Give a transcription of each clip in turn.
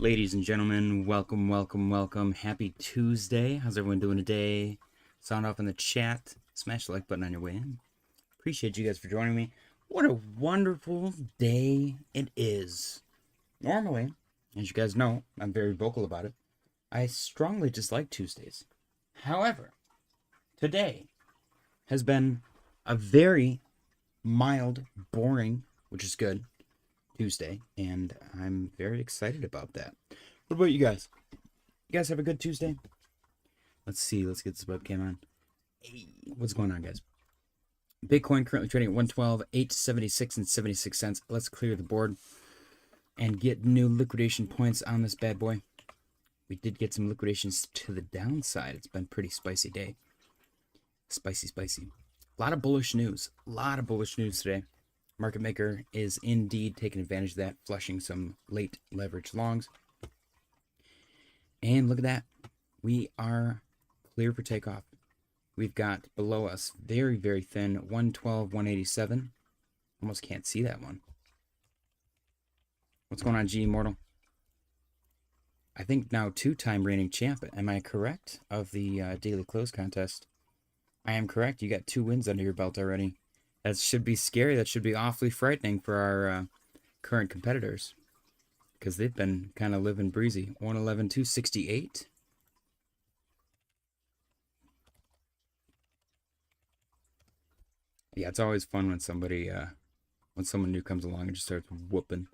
Ladies and gentlemen, welcome, welcome, welcome. Happy Tuesday. How's everyone doing today? Sound off in the chat. Smash the like button on your way in. Appreciate you guys for joining me. What a wonderful day it is. Normally, as you guys know, I'm very vocal about it. I strongly dislike Tuesdays. However, today has been a very mild, boring, which is good, Tuesday, and I'm very excited about that. What about you guys? You guys have a good Tuesday? Let's see. Let's get this webcam on. Hey, what's going on, guys? Bitcoin currently trading at 112, 876 and 76 cents. Let's clear the board and get new liquidation points on this bad boy. We did get some liquidations to the downside. It's been a pretty spicy day. Spicy. A lot of bullish news. A lot of bullish news today. Market maker is indeed taking advantage of that, flushing some late leverage longs. And look at that. We are clear for takeoff. We've got below us very, very thin 112, 187. Almost can't see that one. What's going on, G Immortal? I think now two-time reigning champ. Am I correct? Of the daily close contest. I am correct. You got 2 wins under your belt already. That should be scary. That should be awfully frightening for our current competitors, because they've been kind of living breezy. 111, 268. Yeah, it's always fun when somebody, when someone new comes along and just starts whooping.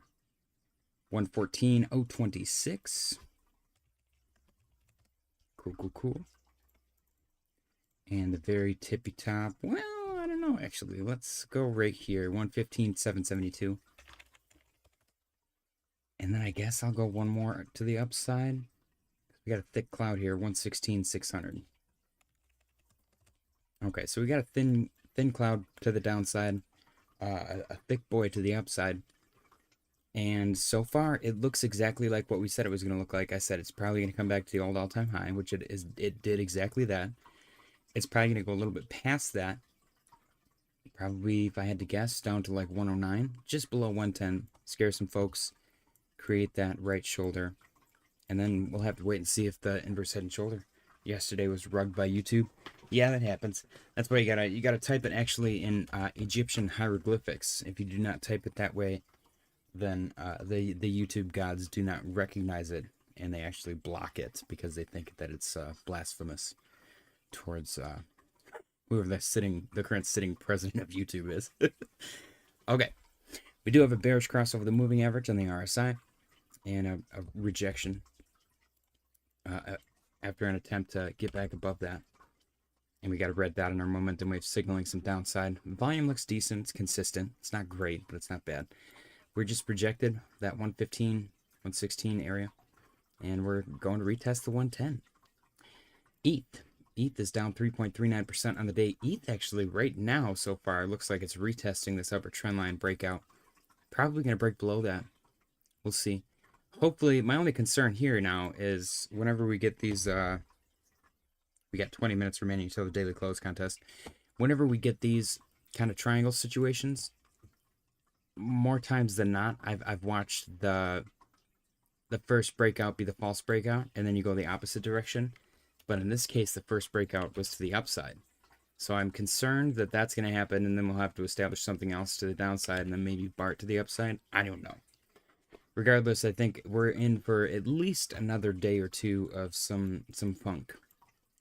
114, 026. Cool. And the very tippy top. Well, I don't know, actually. Let's go right here. 115, 772. And then I guess I'll go one more to the upside. We got a thick cloud here. 116, 600. Okay, so we got a thin cloud to the downside. A thick boy to the upside. And so far, it looks exactly like what we said it was going to look like. I said it's probably going to come back to the old all-time high, which it did exactly that. It's probably going to go a little bit past that. Probably, if I had to guess, down to like 109, just below 110. Scare some folks, create that right shoulder, and then we'll have to wait and see if the inverse head and shoulder yesterday was rugged by YouTube. Yeah, that happens. That's why you gotta type it actually in Egyptian hieroglyphics. If you do not type it that way, then the YouTube gods do not recognize it, and they actually block it because they think that it's blasphemous towards whoever the current sitting president of YouTube is. Okay, we do have a bearish cross over the moving average on the RSI, and a rejection after an attempt to get back above that. And we got a red dot in our momentum wave signaling some downside. Volume looks decent. It's consistent. It's not great, but it's not bad. We're just projected that 115, 116 area, and we're going to retest the 110. ETH is down 3.39% on the day. ETH actually right now so far looks like it's retesting this upper trend line breakout. Probably going to break below that. We'll see. Hopefully, my only concern here now is whenever we get these, we got 20 minutes remaining until the daily close contest. Whenever we get these kind of triangle situations, more times than not, I've watched the first breakout be the false breakout, and then you go the opposite direction. But in this case, the first breakout was to the upside. So I'm concerned that that's going to happen, and then we'll have to establish something else to the downside, and then maybe BART to the upside. I don't know. Regardless, I think we're in for at least another day or two of some funk.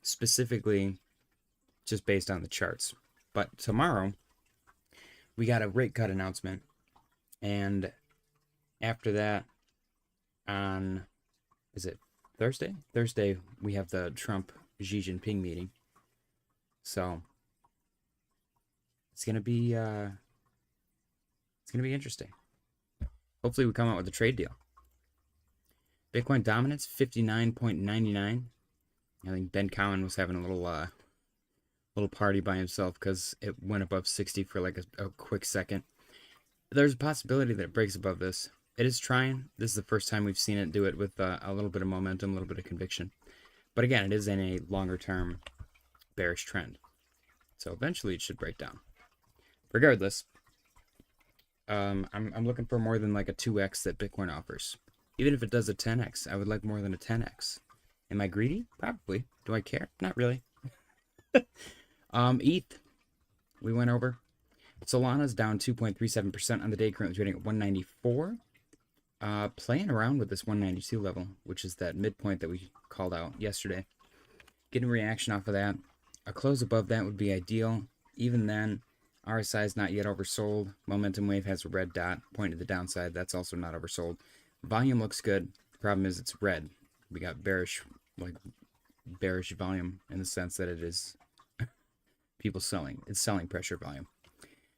Specifically, just based on the charts. But tomorrow, we got a rate cut announcement. And after that, on, is it Thursday? Thursday, we have the Trump-Xi Jinping meeting. So, it's gonna be interesting. Hopefully we come out with a trade deal. Bitcoin dominance, 59.99. I think Ben Cowan was having a little party by himself because it went above 60 for like a quick second. There's a possibility that it breaks above this. It is trying. This is the first time we've seen it do it with a little bit of momentum, a little bit of conviction. But again, it is in a longer-term bearish trend. So eventually it should break down. Regardless, I'm looking for more than like a 2x that Bitcoin offers. Even if it does a 10x, I would like more than a 10x. Am I greedy? Probably. Do I care? Not really. ETH, we went over. Solana's down 2.37% on the day, currently trading at 194. Playing around with this 192 level, which is that midpoint that we called out yesterday. Getting reaction off of that. A close above that would be ideal. Even then, RSI is not yet oversold. Momentum wave has a red dot pointing to the downside. That's also not oversold. Volume looks good. The problem is it's red. We got bearish volume in the sense that it is people selling. It's selling pressure volume.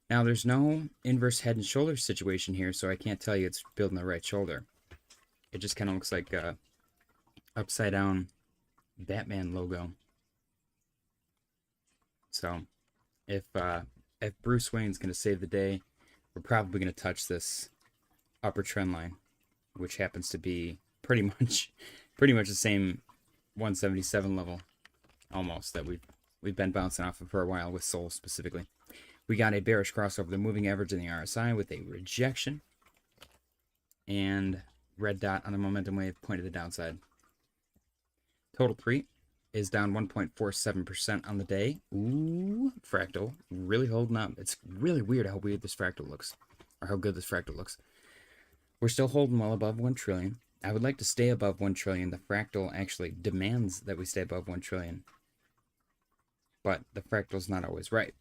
Now, there's no inverse head and shoulder situation here, so I can't tell you it's building the right shoulder. It just kind of looks like a upside down Batman logo. So, if Bruce Wayne's going to save the day, we're probably going to touch this upper trend line, which happens to be pretty much the same 177 level, almost, that we've been bouncing off of for a while with Sol specifically. We got a bearish cross over the moving average in the RSI with a rejection. And red dot on the momentum wave pointed to the downside. Total pre is down 1.47% on the day. Ooh, fractal really holding up. It's really weird how weird this fractal looks. Or how good this fractal looks. We're still holding well above 1 trillion. I would like to stay above 1 trillion. The fractal actually demands that we stay above 1 trillion. But the fractal's not always right.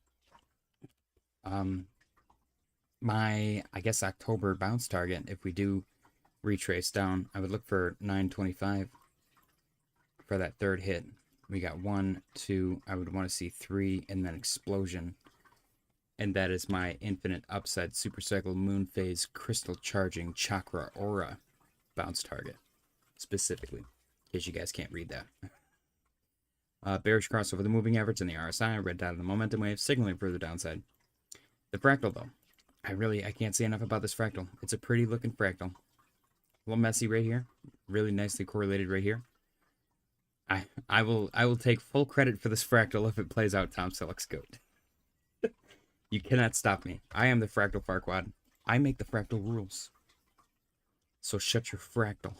My, I guess, October bounce target, if we do retrace down, I would look for 925 for that third hit. We got 1, 2, I would want to see 3, and then explosion. And that is my infinite upside supercycle moon phase crystal charging chakra aura bounce target, specifically, in case you guys can't read that. Bearish cross over the moving average and the RSI, red dot on the momentum wave, signaling further downside. The fractal, though, I can't say enough about this fractal. It's a pretty looking fractal. A little messy right here. Really nicely correlated right here. I will take full credit for this fractal if it plays out Tom Selleck's goat. You cannot stop me. I am the fractal Farquad. I make the fractal rules. So shut your fractal.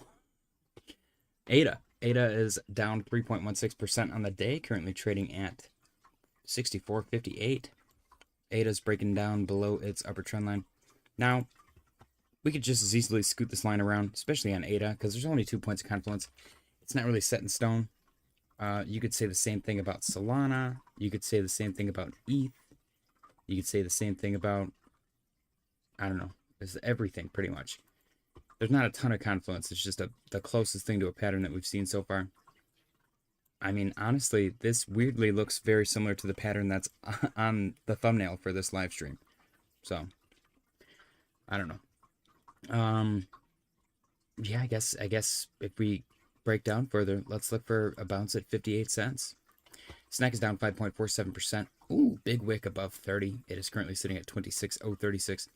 ADA. ADA is down 3.16% on the day, currently trading at 64.58. ADA's breaking down below its upper trend line. Now, we could just as easily scoot this line around, especially on ADA, because there's only 2 points of confluence. It's not really set in stone. You could say the same thing about Solana. You could say the same thing about ETH. You could say the same thing about, I don't know, it's everything pretty much. There's not a ton of confluence. It's just the closest thing to a pattern that we've seen so far. I mean, honestly, this weirdly looks very similar to the pattern that's on the thumbnail for this live stream. So, I don't know. Yeah, I guess if we break down further, let's look for a bounce at 58 cents. SNEK is down 5.47%. Ooh, big wick above 30. It is currently sitting at 26.036.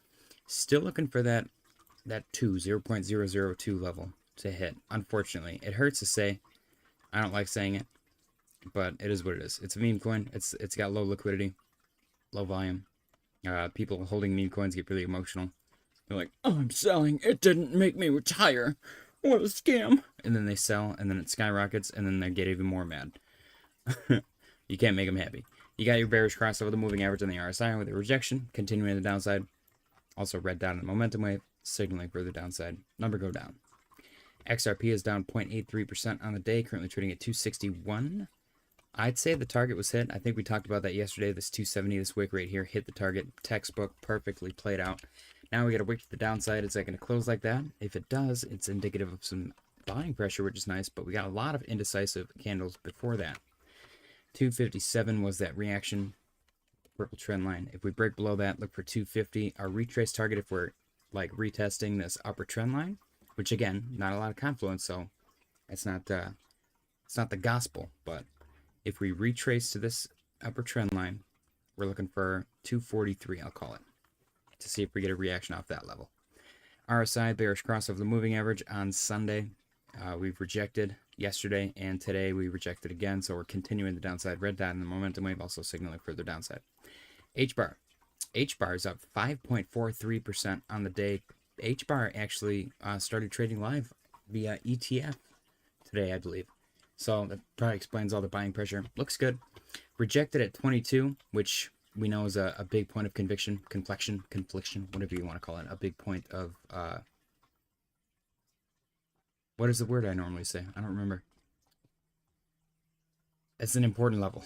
Still looking for that 0.002 level to hit. Unfortunately, it hurts to say. I don't like saying it, but it is what it is. It's a meme coin. It's got low liquidity, low volume. People holding meme coins get really emotional. They're like, "Oh, I'm selling. It didn't make me retire. What a scam!" And then they sell, and then it skyrockets, and then they get even more mad. You can't make them happy. You got your bearish cross over the moving average on the RSI with a rejection, continuing the downside. Also red dot on the momentum wave, signaling further downside. Number go down. XRP is down 0.83% on the day, currently trading at 261. I'd say the target was hit. I think we talked about that yesterday. This 270, this wick right here, hit the target. Textbook, perfectly played out. Now we got a wick to the downside. Is that going to close like that? If it does, it's indicative of some buying pressure, which is nice, but we got a lot of indecisive candles before that. 257 was that reaction, purple trend line. If we break below that, look for 250. Our retrace target, if we're like retesting this upper trend line, which again, not a lot of confluence, so it's not the gospel. But if we retrace to this upper trend line, we're looking for 243, I'll call it, to see if we get a reaction off that level. RSI, bearish cross over the moving average on Sunday. We've rejected yesterday, and today we rejected again, so we're continuing the downside. Red dot and the momentum wave also signaling further downside. HBAR. HBAR is up 5.43% on the day. HBAR actually started trading live via ETF today, I believe. So that probably explains all the buying pressure. Looks good. Rejected at 22, which we know is a big point of conviction, confliction, whatever you want to call it. A big point of, what is the word I normally say? I don't remember. It's an important level.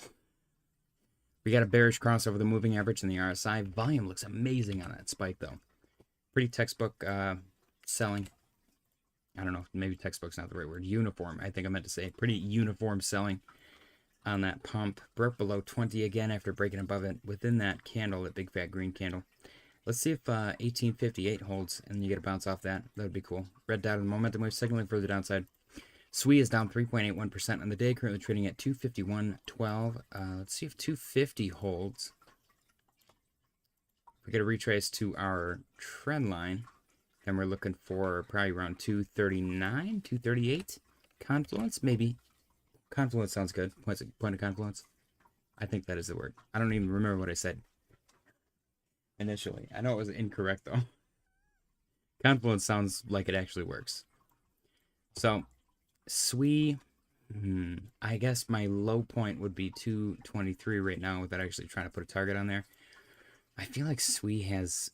We got a bearish cross over the moving average and the RSI. Volume looks amazing on that spike, though. Pretty textbook selling. I don't know, maybe textbook's not the right word. Uniform, I think I meant to say. Pretty uniform selling on that pump. Broke below 20 again after breaking above it within that candle, that big fat green candle. Let's see if 1858 holds and you get a bounce off that. That would be cool. Red dot of the momentum wave signaling for the downside. SWE is down 3.81% on the day, currently trading at 251.12. Let's see if 250 holds. If we get a retrace to our trend line, then we're looking for probably around 239, 238. Confluence, maybe. Confluence sounds good. Point of confluence. I think that is the word. I don't even remember what I said initially. I know it was incorrect, though. Confluence sounds like it actually works. So, SWE, I guess my low point would be 223 right now without actually trying to put a target on there. I feel like SWE has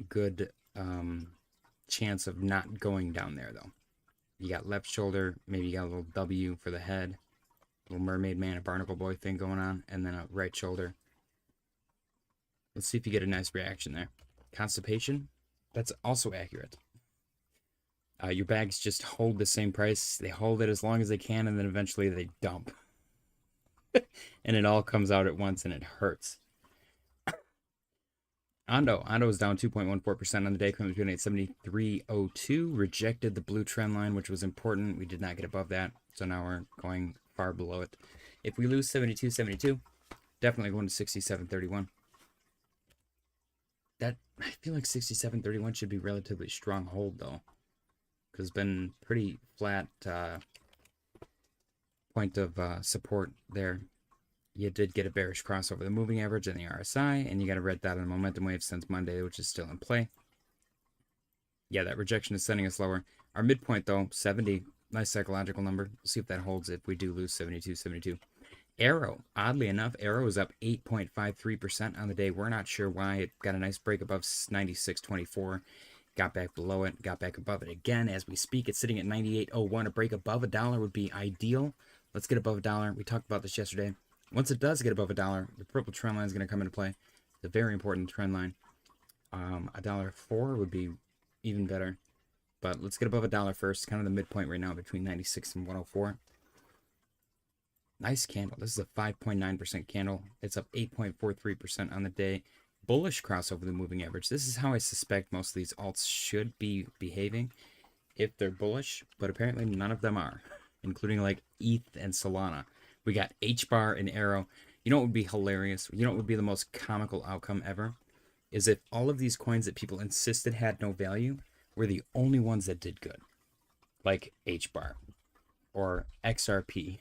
good chance of not going down there, though. You got left shoulder, maybe you got a little W for the head, little mermaid man, a barnacle boy thing going on, and then a right shoulder. Let's see if you get a nice reaction there. Constipation, that's also accurate. Your bags just hold the same price. They hold it as long as they can, and then eventually they dump. And it all comes out at once, and it hurts. Ondo is down 2.14% on the day, currently trading at 73.02. Rejected the blue trend line, which was important. We did not get above that, so now we're going far below it. If we lose 72.72, definitely going to 67.31. That, I feel like 67.31 should be relatively strong hold, though, because it's been pretty flat point of support there. You did get a bearish cross over the moving average and the RSI, and you got a red dot on the momentum wave since Monday, which is still in play. Yeah, that rejection is sending us lower. Our midpoint, though, 70. Nice psychological number. We'll see if that holds if we do lose 72.72. Arrow, oddly enough, Arrow is up 8.53% on the day. We're not sure why. It got a nice break above 96.24. Got back below it, got back above it again. As we speak, it's sitting at 98.01. A break above $1 would be ideal. Let's get above $1. We talked about this yesterday. Once it does get above $1, the purple trend line is going to come into play. It's a very important trend line. $1.04 would be even better. But let's get above $1 first. Kind of the midpoint right now between 96 and 104. Nice candle. This is a 5.9% candle. It's up 8.43% on the day. Bullish cross over the moving average. This is how I suspect most of these alts should be behaving if they're bullish, but apparently none of them are, including like ETH and Solana. We got HBAR and Arrow. You know what would be hilarious? You know what would be the most comical outcome ever? Is if all of these coins that people insisted had no value were the only ones that did good. Like HBAR or XRP.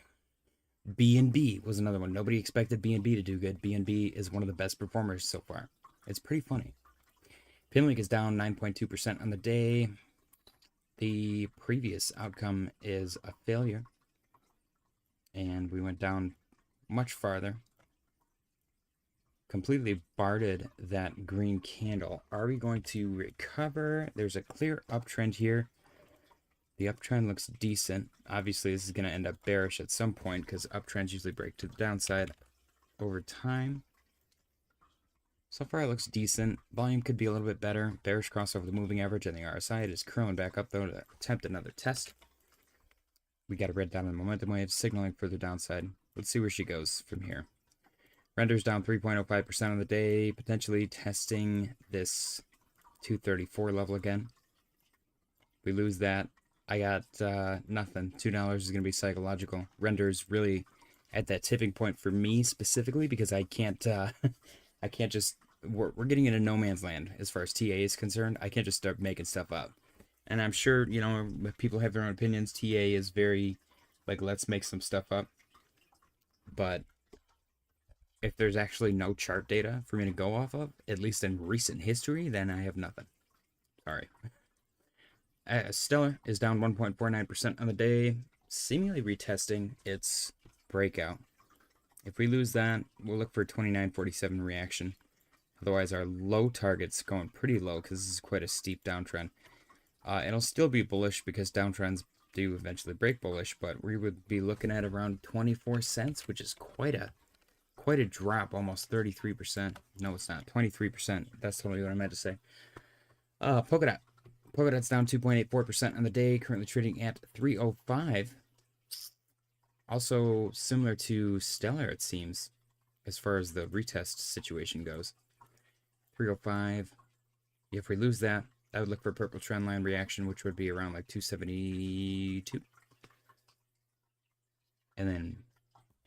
BNB was another one. Nobody expected BNB to do good. BNB is one of the best performers so far. It's pretty funny. Pinlink is down 9.2% on the day. The previous outcome is a failure. And we went down much farther. Completely barred that green candle. Are we going to recover? There's a clear uptrend here. The uptrend looks decent. Obviously, this is going to end up bearish at some point because uptrends usually break to the downside over time. So far, it looks decent. Volume could be a little bit better. Bearish cross over the moving average and the RSI. It is curling back up, though, to attempt another test. We got a red dot on the momentum wave, signaling further downside. Let's see where she goes from here. Renders down 3.05% on the day, potentially testing this 234 level again. We lose that. I got nothing. $2 is going to be psychological. Renders really at that tipping point for me specifically because I can't I can't just we're getting into no man's land as far as TA is concerned. I can't just start making stuff up. And I'm sure, you know, if people have their own opinions, TA is very like let's make some stuff up. But if there's actually no chart data for me to go off of, at least in recent history, then I have nothing. Sorry. Stellar is down 1.49% on the day, seemingly retesting its breakout. If we lose that, we'll look for a 29.47 reaction. Otherwise, our low target's going pretty low because this is quite a steep downtrend. It'll still be bullish because downtrends do eventually break bullish, but we would be looking at around 24 cents, which is quite a drop, almost 33%. No, it's not. 23%. That's totally what I meant to say. Polkadot. Polkadot's down 2.84% on the day, currently trading at 305. Also similar to Stellar, it seems, as far as the retest situation goes. 305. If we lose that, I would look for a purple trend line reaction, which would be around like 272. And then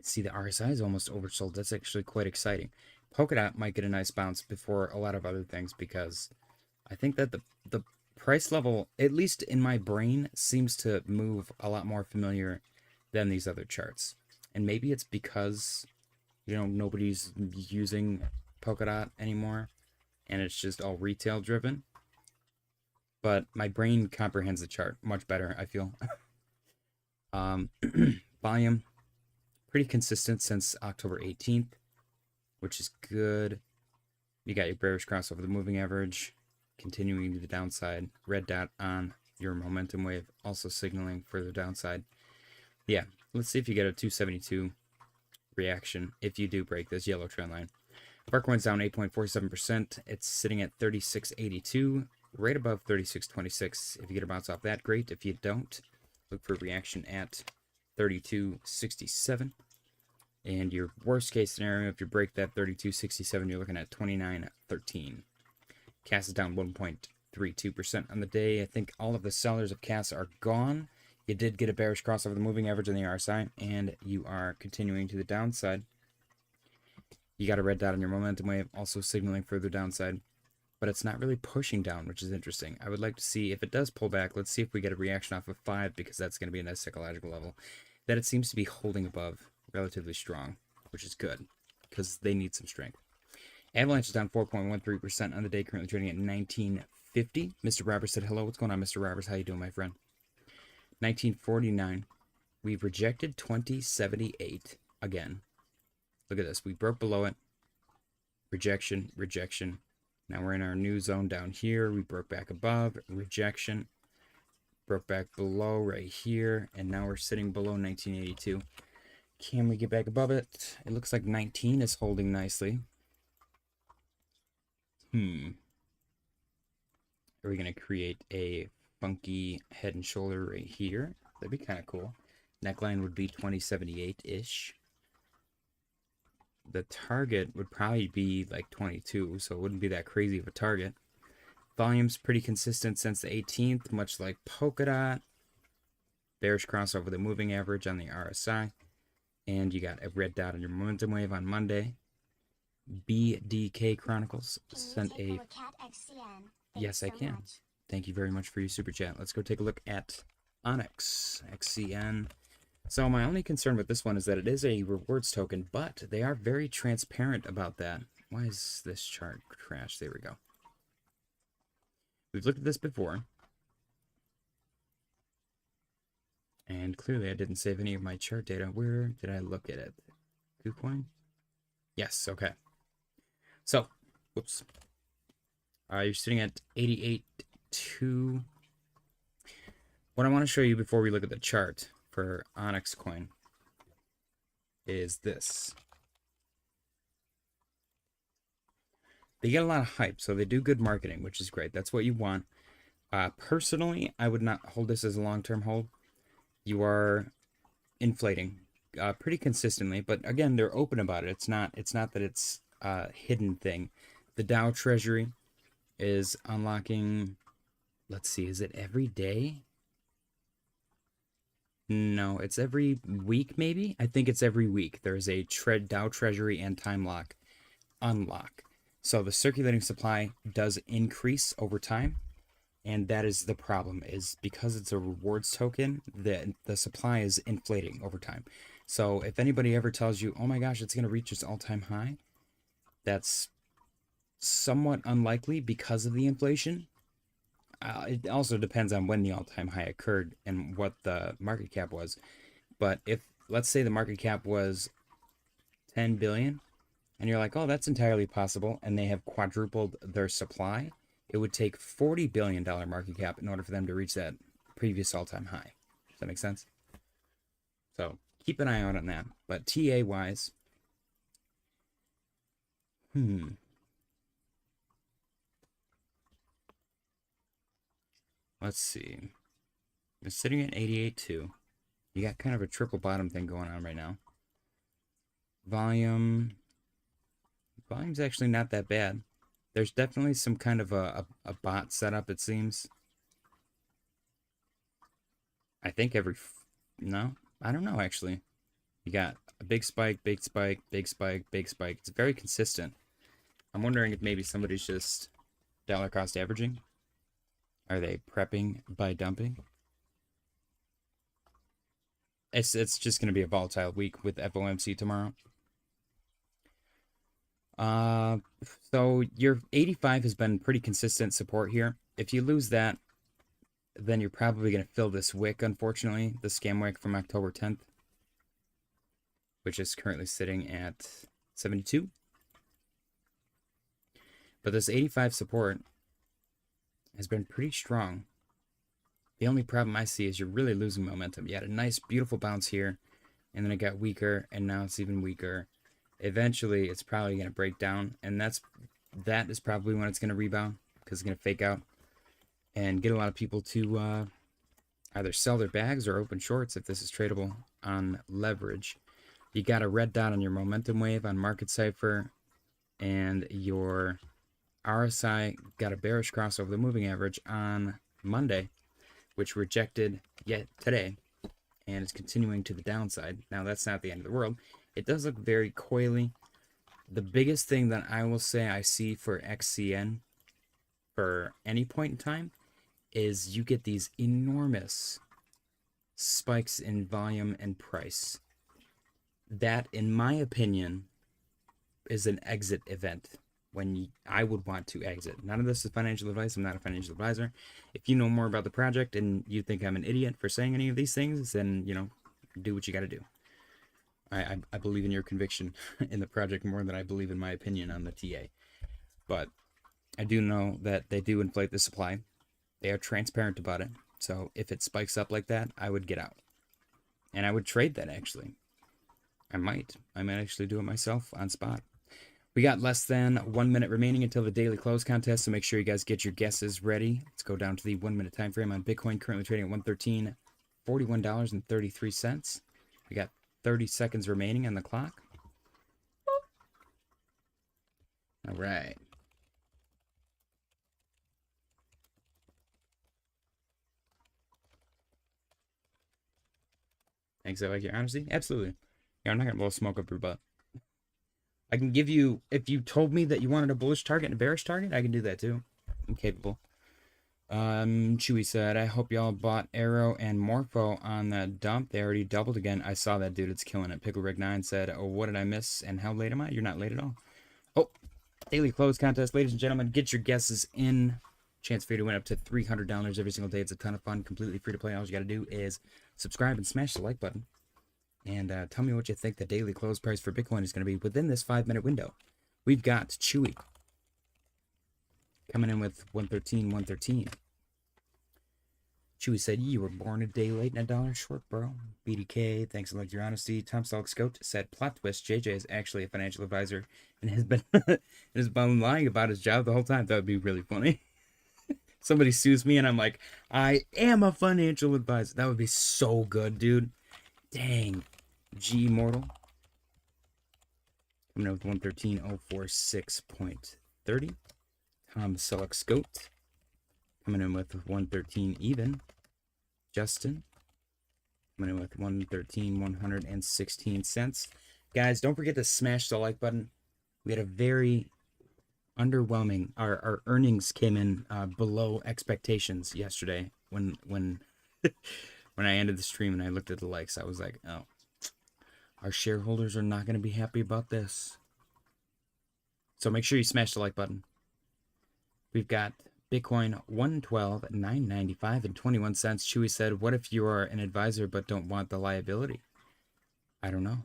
see the RSI is almost oversold. That's actually quite exciting. Polkadot might get a nice bounce before a lot of other things because I think that the price level, at least in my brain, seems to move a lot more familiar than these other charts. And maybe it's because, you know, nobody's using Polkadot anymore and it's just all retail driven. But my brain comprehends the chart much better, I feel. Volume, pretty consistent since October 18th, which is good. You got your bearish cross over the moving average, continuing to the downside. Red dot on your momentum wave, also signaling further downside. Yeah, let's see if you get a 272 reaction if you do break this yellow trend line. Barcoin's down 8.47%. It's sitting at 36.82, right above 36.26. If you get a bounce off that, great. If you don't, look for a reaction at 32.67. And your worst case scenario, if you break that 32.67, you're looking at 29.13. CAS is down 1.32% on the day. I think all of the sellers of CAS are gone. You did get a bearish cross over the moving average on the RSI, and you are continuing to the downside. You got a red dot on your momentum wave, also signaling further downside. But it's not really pushing down, which is interesting. I would like to see if it does pull back. Let's see if we get a reaction off of 5, because that's going to be a nice psychological level. That it seems to be holding above relatively strong, which is good, because they need some strength. Avalanche is down 4.13% on the day, currently trading at 19.50. Mr. Roberts said hello. What's going on, Mr. Roberts? How you doing, my friend? 19.49. We've rejected 20.78 again. Look at this. We broke below it. Rejection, rejection. Now we're in our new zone down here. We broke back above. Rejection. Broke back below right here. And now we're sitting below 1982. Can we get back above it? It looks like 19 is holding nicely. Are we going to create a funky head and shoulder right here? That'd be kind of cool. Neckline would be 2078-ish. The target would probably be like 22, so it wouldn't be that crazy of a target. Volume's pretty consistent since the 18th, much like Polkadot. Bearish cross over the moving average on the RSI. And you got a red dot on your momentum wave on Monday. BDK Chronicles sent a... Yes, I can. Thank you very much for your super chat. Let's go take a look at Onyx, XCN. So my only concern with this one is that it is a rewards token, but they are very transparent about that. Why is this chart crashed? There we go. We've looked at this before. And clearly I didn't save any of my chart data. Where did I look at it? KuCoin? Yes, okay. So, whoops. You're sitting at 88.2. What I want to show you before we look at the chart for Onyx coin is this. They get a lot of hype, so they do good marketing, which is great. That's what you want. Personally, I would not hold this as a long-term hold. You are inflating pretty consistently, but again, they're open about it. It's not that it's a hidden thing. The DAO treasury is unlocking. Let's see, is it every day? No, it's every week, maybe? I think it's every week. There's a DAO treasury and time lock unlock. So the circulating supply does increase over time. And that is the problem, is because it's a rewards token, the supply is inflating over time. So if anybody ever tells you, oh my gosh, it's going to reach its all-time high, that's somewhat unlikely because of the inflation. It also depends on when the all-time high occurred and what the market cap was. But if, let's say the market cap was 10 billion, and you're like, oh, that's entirely possible, and they have quadrupled their supply, it would take $40 billion market cap in order for them to reach that previous all-time high. Does that make sense? So keep an eye out on that. But TA-wise, let's see. It's sitting at 88.2. You got kind of a triple bottom thing going on right now. Volume's actually not that bad. There's definitely some kind of a bot setup, it seems. I think no, I don't know, actually. You got a big spike, big spike, big spike, big spike. It's very consistent. I'm wondering if maybe somebody's just dollar cost averaging. Are they prepping by dumping? It's just going to be a volatile week with FOMC tomorrow. So your 85 has been pretty consistent support here. If you lose that, then you're probably going to fill this wick, unfortunately, the scam wick from October 10th, which is currently sitting at 72. But this 85 support has been pretty strong. The only problem I see is you're really losing momentum. You had a nice, beautiful bounce here, and then it got weaker, and now it's even weaker. Eventually, it's probably going to break down, and that is probably when it's going to rebound, because it's going to fake out and get a lot of people to either sell their bags or open shorts if this is tradable on leverage. You got a red dot on your momentum wave on Market Cipher, and your RSI got a bearish cross over the moving average on Monday, which rejected yet today, and it's continuing to the downside. Now, that's not the end of the world. It does look very coily. The biggest thing that I will say I see for XCN for any point in time is you get these enormous spikes in volume and price. That, in my opinion, is an exit event when I would want to exit. None of this is financial advice. I'm not a financial advisor. If you know more about the project and you think I'm an idiot for saying any of these things, then, do what you got to do. I believe in your conviction in the project more than I believe in my opinion on the TA. But I do know that they do inflate the supply. They are transparent about it. So if it spikes up like that, I would get out. And I would trade that, actually. I might actually do it myself on spot. We got less than 1 minute remaining until the daily close contest, so make sure you guys get your guesses ready. Let's go down to the 1 minute time frame on Bitcoin, currently trading at $113, $41.33. We got 30 seconds remaining on the clock. All right. Thanks, I like your honesty. Absolutely. Yeah, I'm not gonna blow smoke up your butt. I can give you, if you told me that you wanted a bullish target and a bearish target, I can do that too. I'm capable. Chewy said, I hope y'all bought Arrow and Morpho on that dump. They already doubled again. I saw that, dude. It's killing it. Picklebrick9 said, oh, what did I miss? And how late am I? You're not late at all. Oh, daily close contest. Ladies and gentlemen, get your guesses in. Chance for you to win up to $300 every single day. It's a ton of fun. Completely free to play. All you got to do is subscribe and smash the like button. And tell me what you think the daily close price for Bitcoin is going to be within this 5-minute window. We've got Chewy coming in with 113. Chewy said, you were born a day late and $1 short, bro. BDK, thanks a lot for your honesty. Tom Salk said, plot twist, JJ is actually a financial advisor and has been lying about his job the whole time. That would be really funny. Somebody sues me and I'm like, I am a financial advisor. That would be so good, dude. Dang. G Immortal. Coming in with 113.046.30. Tom Selleck coming in with 113 even. Justin coming in with 113 cents. Guys, don't forget to smash the like button. We had a very underwhelming. Our earnings came in below expectations yesterday when when I ended the stream and I looked at the likes. I was like, oh, our shareholders are not going to be happy about this. So make sure you smash the like button. We've got Bitcoin 112,995 and 21 cents. Chewy said, "What if you are an advisor but don't want the liability?" I don't know.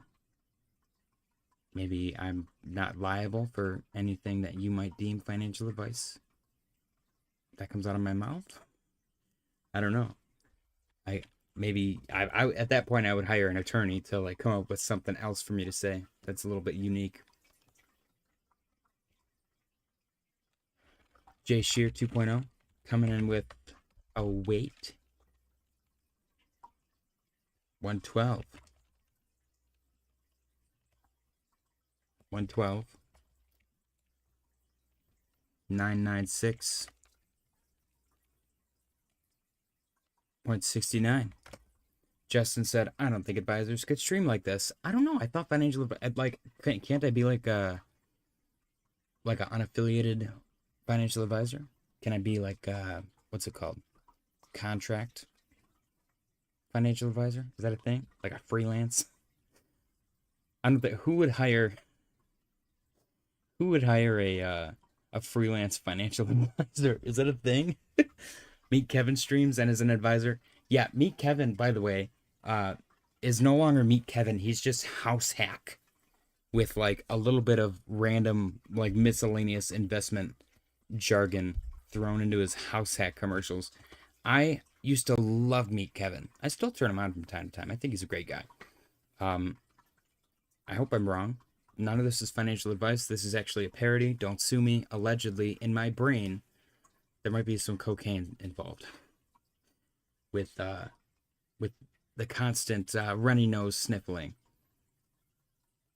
Maybe I'm not liable for anything that you might deem financial advice that comes out of my mouth. I don't know. I at that point I would hire an attorney to like come up with something else for me to say that's a little bit unique. Jay Shear 2.0 coming in with a weight 112. 112. 996. 0.69. Justin said, "I don't think advisors could stream like this." I don't know. I thought financial like can't I be like an unaffiliated financial advisor? Can I be like what's it called? Contract financial advisor? Is that a thing? Like a freelance? I don't think who would hire a freelance financial advisor? Is that a thing? Meet Kevin streams and is an advisor. Yeah, Meet Kevin, by the way, is no longer Meet Kevin. He's just House Hack with like a little bit of random like miscellaneous investment jargon thrown into his House Hack commercials. I used to love Meet Kevin. I still turn him on from time to time. I think he's a great guy. I hope I'm wrong. None of this is financial advice. This is actually a parody. Don't sue me. Allegedly, in my brain, there might be some cocaine involved with the constant runny nose sniffling.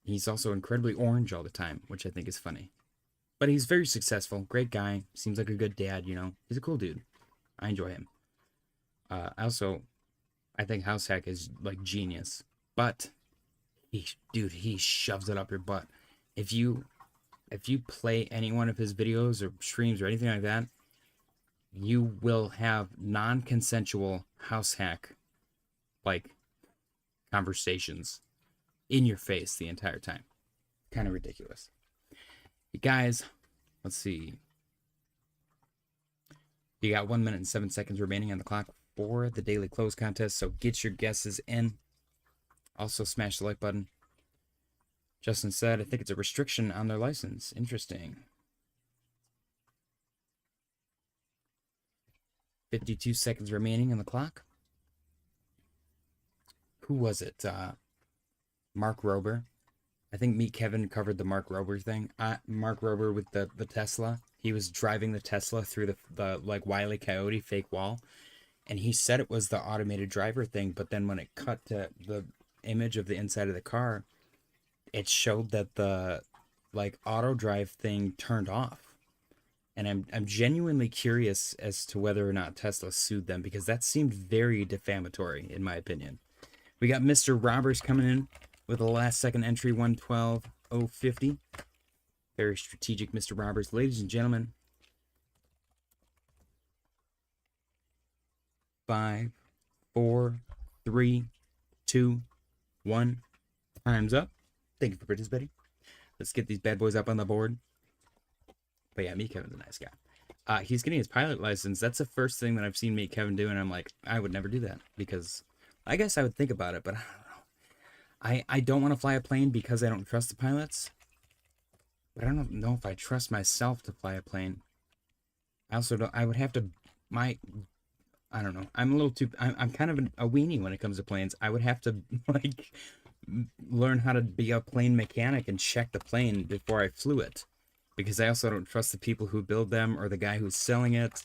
He's also incredibly orange all the time, which I think is funny. But he's very successful, great guy, seems like a good dad, you know. He's a cool dude. I enjoy him. I think House Hack is like genius, but he shoves it up your butt. If you play any one of his videos or streams or anything like that, you will have non-consensual House Hack like conversations in your face the entire time. Kind of ridiculous. You guys, let's see. You got 1 minute and 7 seconds remaining on the clock for the daily close contest, so get your guesses in. Also, smash the like button. Justin said, "I think it's a restriction on their license." Interesting. 52 seconds remaining on the clock. Who was it? Mark Rober. I think Meet Kevin covered the Mark Rober thing. Mark Rober with the Tesla. He was driving the Tesla through the like Wile E. Coyote fake wall. And he said it was the automated driver thing. But then when it cut to the image of the inside of the car, it showed that the like auto drive thing turned off. And I'm genuinely curious as to whether or not Tesla sued them, because that seemed very defamatory, in my opinion. We got Mr. Roberts coming in with a last second entry, 112.050. Very strategic, Mr. Roberts. Ladies and gentlemen, 5, 4, 3, 2, 1. Time's up. Thank you for participating. Let's get these bad boys up on the board. But yeah, Meet Kevin's a nice guy. He's getting his pilot license. That's the first thing that I've seen Meet Kevin do, and I'm like, I would never do that, because I guess I would think about it, but I don't know. I don't want to fly a plane because I don't trust the pilots, but I don't know if I trust myself to fly a plane. I also don't. I would have to. I don't know. I'm a little too. I'm kind of a weenie when it comes to planes. I would have to like learn how to be a plane mechanic and check the plane before I flew it, because I also don't trust the people who build them or the guy who's selling it.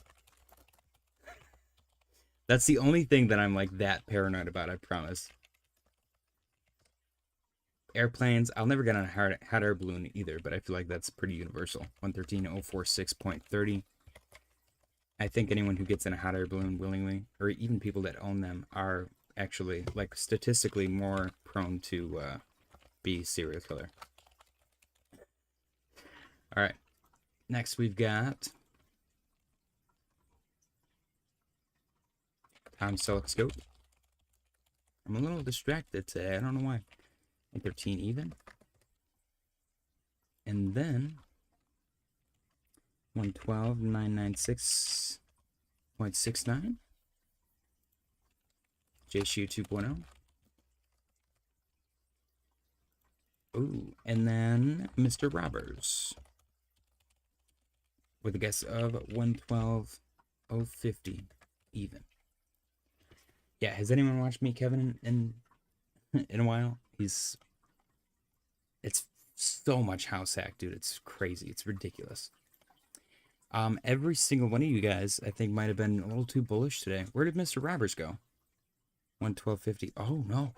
That's the only thing that I'm like that paranoid about, I promise. Airplanes, I'll never get on a hot air balloon either, but I feel like that's pretty universal. 113.046.30. I think anyone who gets in a hot air balloon willingly, or even people that own them, are actually like statistically more prone to be serial killer. All right, next we've got Tom Selleck Scope. I'm a little distracted today. I don't know why. 13 even. And then 112,996.69. JSU 2.0. Ooh, and then Mr. Robbers with a guess of 112,050 even. Yeah, has anyone watched me, Kevin, in a while? It's so much house hack, dude. It's crazy. It's ridiculous. Every single one of you guys, I think, might have been a little too bullish today. Where did Mr. Robbers go? 112.50. Oh, no.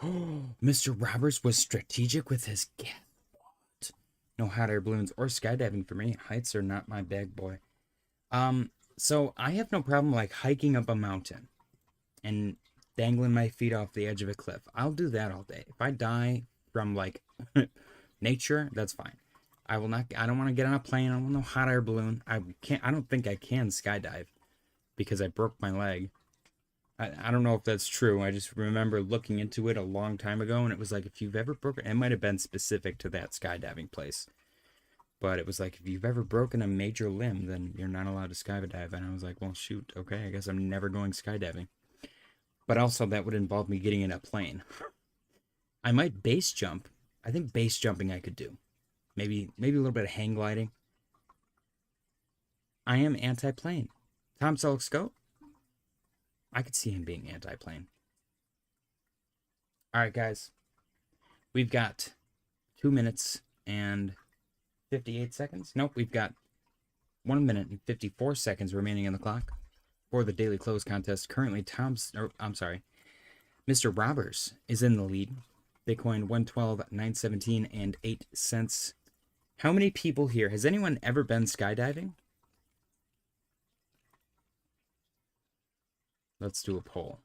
Mr. Robbers was strategic with his guess. No hot air balloons or skydiving for me. Heights are not my bag, boy. So I have no problem like hiking up a mountain and dangling my feet off the edge of a cliff. I'll do that all day. If I die from like nature, that's fine. I will not. I don't want to get on a plane. I don't want no hot air balloon. I don't think I can skydive because I broke my leg. I don't know if that's true. I just remember looking into it a long time ago, and it was like, if you've ever broken, it might have been specific to that skydiving place, but it was like, if you've ever broken a major limb, then you're not allowed to skydive. And I was like, well, shoot, okay, I guess I'm never going skydiving. But also, that would involve me getting in a plane. I might base jump. I think base jumping I could do. Maybe a little bit of hang gliding. I am anti-plane. Tom Selleck's go. I could see him being anti-plane. All right, guys. We've got 2 minutes and 58 seconds. Nope, we've got 1 minute and 54 seconds remaining on the clock for the daily close contest. Currently, Mr. Robbers is in the lead. Bitcoin 112,917 and 8 cents. How many people here? Has anyone ever been skydiving? Let's do a poll.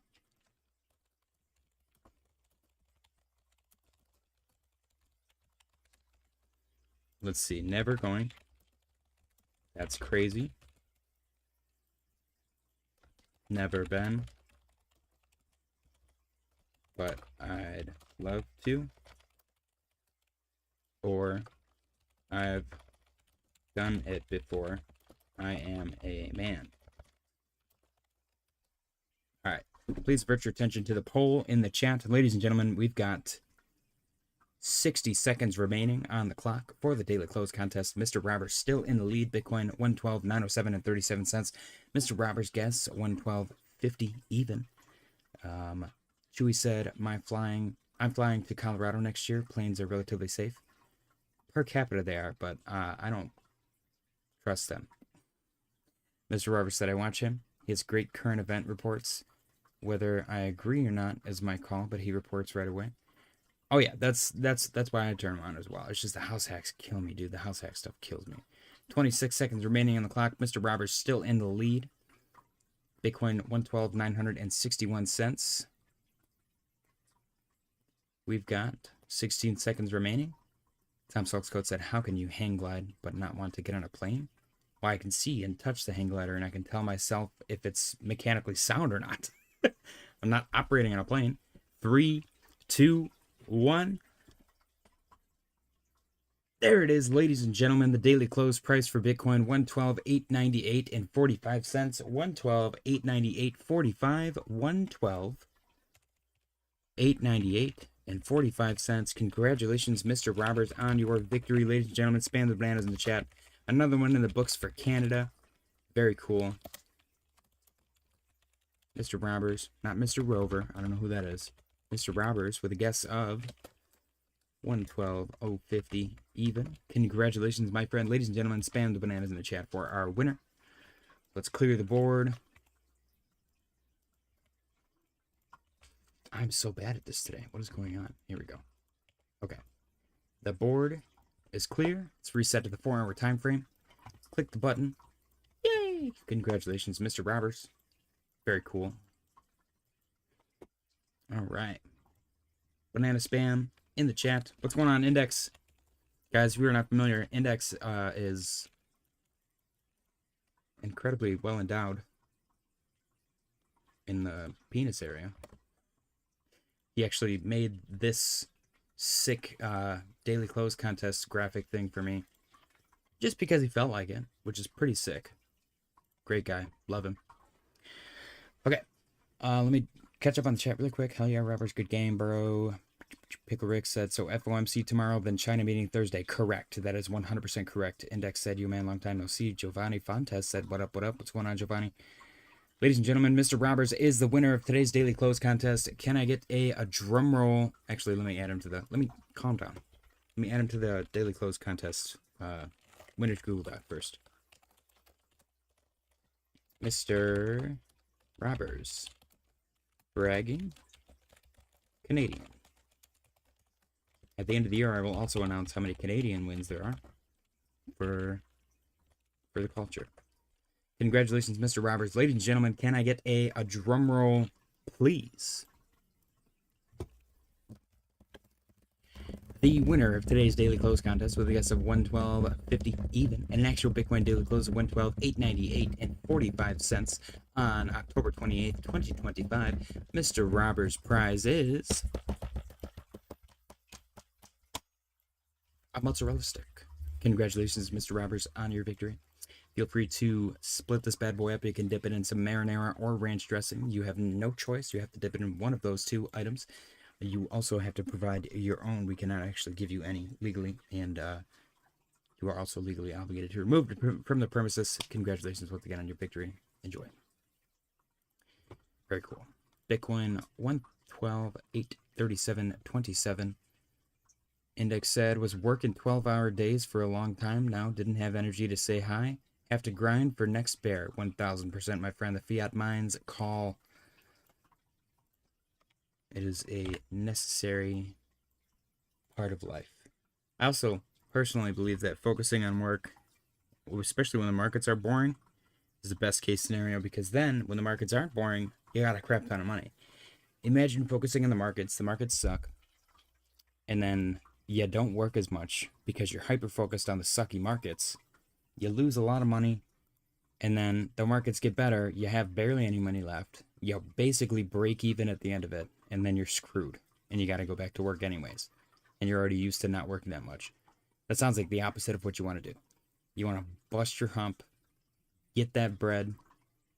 Let's see. Never going. That's crazy. Never been. But I'd love to. Or I've done it before. I am a man. All right. Please divert your attention to the poll in the chat. Ladies and gentlemen, we've got 60 seconds remaining on the clock for the daily close contest. Mr. Robbers still in the lead. Bitcoin 112,907 and 37 cents. Mr. Robbers guess 112.50 even. Chewy said, I'm flying to Colorado next year. Planes are relatively safe. Per capita they are, but I don't trust them. Mr. Robbers said, I watch him. He has great current event reports. Whether I agree or not is my call, but he reports right away. Oh yeah, that's why I turn him on as well. It's just the house hacks kill me, dude. The house hack stuff kills me. 26 seconds remaining on the clock. Mr. Robbers still in the lead. Bitcoin 112,961 cents. We've got 16 seconds remaining. Tom Salkscoat said, how can you hang glide but not want to get on a plane? Well, I can see and touch the hang glider, and I can tell myself if it's mechanically sound or not. I'm not operating on a plane. 3, 2, 1. There it is, ladies and gentlemen. The daily close price for Bitcoin, 112,898 and 45 cents. 112,898.45. 112,898 and 45 cents. Congratulations, Mr. Robbers, on your victory, ladies and gentlemen. Spam the bananas in the chat. Another one in the books for Canada. Very cool. Mr. Robbers, not Mr. Rover. I don't know who that is. Mr. Robbers with a guess of 112,050 even. Congratulations, my friend. Ladies and gentlemen, spam the bananas in the chat for our winner. Let's clear the board. I'm so bad at this today. What is going on? Here we go. Okay. The board is clear. It's reset to the 4-hour time frame. Click the button. Yay! Congratulations, Mr. Robbers. Very cool. All right. Banana spam in the chat. What's going on, Index? Guys, if you're not familiar, Index is incredibly well endowed in the penis area. He actually made this sick daily close contest graphic thing for me. just because he felt like it, which is pretty sick. Great guy. Love him. Okay. Let me catch up on the chat really quick. Hell yeah, Roberts. Good game, bro. Pickle Rick said, so FOMC tomorrow, then China meeting Thursday. Correct. That is 100% correct. Index said, you man, long time no see. Giovanni Fontes said, what up, what up? What's going on, Giovanni? Ladies and gentlemen, Mr. Roberts is the winner of today's daily close contest. Can I get a drum roll? Actually, let me add him to the, let me calm down. Let me add him to the daily close contest winners Google Doc first. Mr. Roberts. Bragging. Canadian. At the end of the year, I will also announce how many Canadian wins there are for the culture. Congratulations, Mr. Roberts. Ladies and gentlemen, can I get a drum roll, please? The winner of today's daily close contest with a guess of 112.50 even and an actual Bitcoin daily close of 112.898 and 45 cents on October 28th, 2025. Mr. Roberts' prize is a mozzarella stick. Congratulations, Mr. Roberts, on your victory. Feel free to split this bad boy up. You can dip it in some marinara or ranch dressing. You have no choice. You have to dip it in one of those two items. You also have to provide your own. We cannot actually give you any legally, and you are also legally obligated to remove it from the premises. Congratulations once again on your victory. Enjoy. Very cool. Bitcoin 112.837.27. Index said was working 12-hour days for a long time now. Didn't have energy to say hi. Have to grind for next bear. 1000%, my friend. The fiat mines call. It is a necessary part of life. I also personally believe that focusing on work, especially when the markets are boring, is the best case scenario, because then when the markets aren't boring, you got a crap ton of money. Imagine focusing on the markets suck, and then you don't work as much because you're hyper focused on the sucky markets. You lose a lot of money, and then the markets get better. You have barely any money left. You basically break even at the end of it, and then you're screwed, and you got to go back to work anyways. And you're already used to not working that much. That sounds like the opposite of what you want to do. You want to bust your hump, get that bread,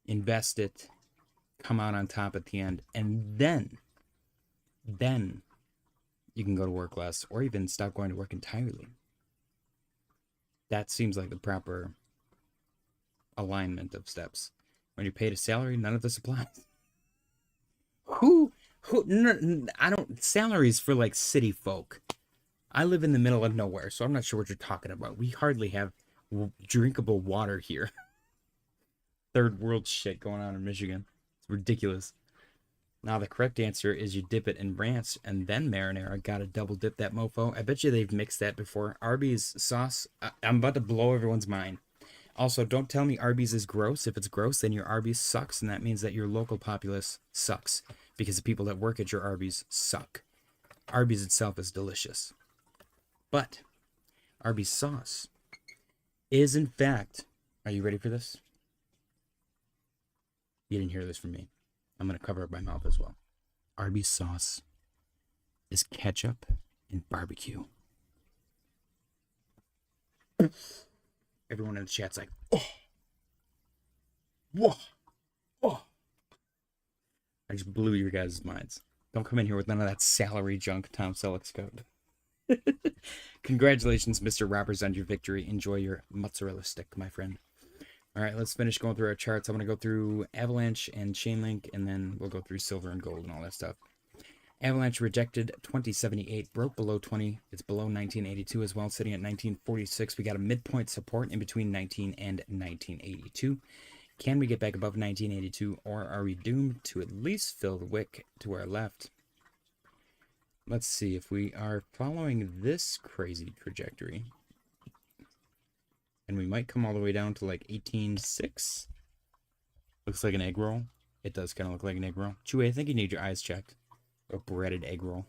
invest it, come out on top at the end, and then you can go to work less, or even stop going to work entirely. That seems like the proper alignment of steps. When you're paid a salary, none of this applies. I don't, salaries for like city folk. I live in the middle of nowhere, so I'm not sure what you're talking about. We hardly have drinkable water here. Third world shit going on in Michigan. It's ridiculous. Now, the correct answer is you dip it in ranch and then marinara. Gotta double dip that mofo. I bet you they've mixed that before. Arby's sauce. I'm about to blow everyone's mind. Also, don't tell me Arby's is gross. If it's gross, then your Arby's sucks, and that means that your local populace sucks, because the people that work at your Arby's suck. Arby's itself is delicious. But Arby's sauce is, in fact... Are you ready for this? You didn't hear this from me. I'm going to cover up my mouth as well. Arby's sauce is ketchup and barbecue. Everyone in the chat's like, oh, whoa, oh. I just blew your guys' minds. Don't come in here with none of that salary junk Tom Selleck's code. Congratulations, Mr. Roberts, on your victory. Enjoy your mozzarella stick, my friend. All right, let's finish going through our charts. I'm going to go through Avalanche and Chainlink, and then we'll go through silver and gold and all that stuff. Avalanche rejected 2078, broke below 20. It's below 1982 as well, sitting at 1946. We got a midpoint support in between 19 and 1982. Can we get back above 1982, or are we doomed to at least fill the wick to our left? Let's see if we are following this crazy trajectory. And we might come all the way down to like 18.6. Looks like an egg roll. It does kind of look like an egg roll. Chewy, I think you need your eyes checked. A breaded egg roll.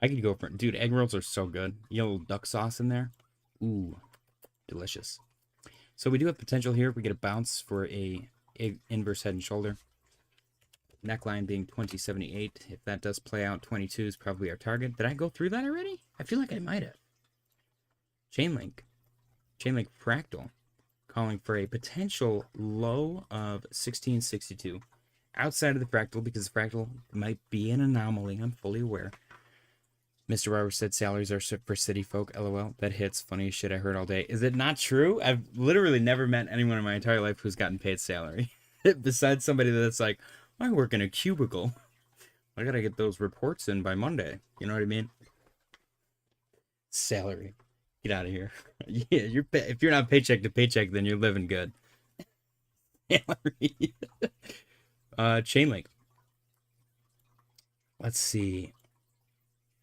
I could go for it. Dude, egg rolls are so good. Yellow duck sauce in there. Ooh, delicious. So we do have potential here. We get a bounce for a inverse head and shoulder. Neckline being 2078. If that does play out, 22 is probably our target. Did I go through that already? I feel like I might have. Chainlink. Chainlink Fractal calling for a potential low of 1662 outside of the fractal, because the fractal might be an anomaly. I'm fully aware. Mr. Roberts said salaries are for city folk. LOL. That hits. Funniest shit I heard all day. Is it not true? I've literally never met anyone in my entire life who's gotten paid salary. Besides somebody that's like, I work in a cubicle. I gotta get those reports in by Monday. You know what I mean? Salary. Get out of here. Yeah, if you're not paycheck to paycheck, then you're living good. Salary. Chainlink. Let's see.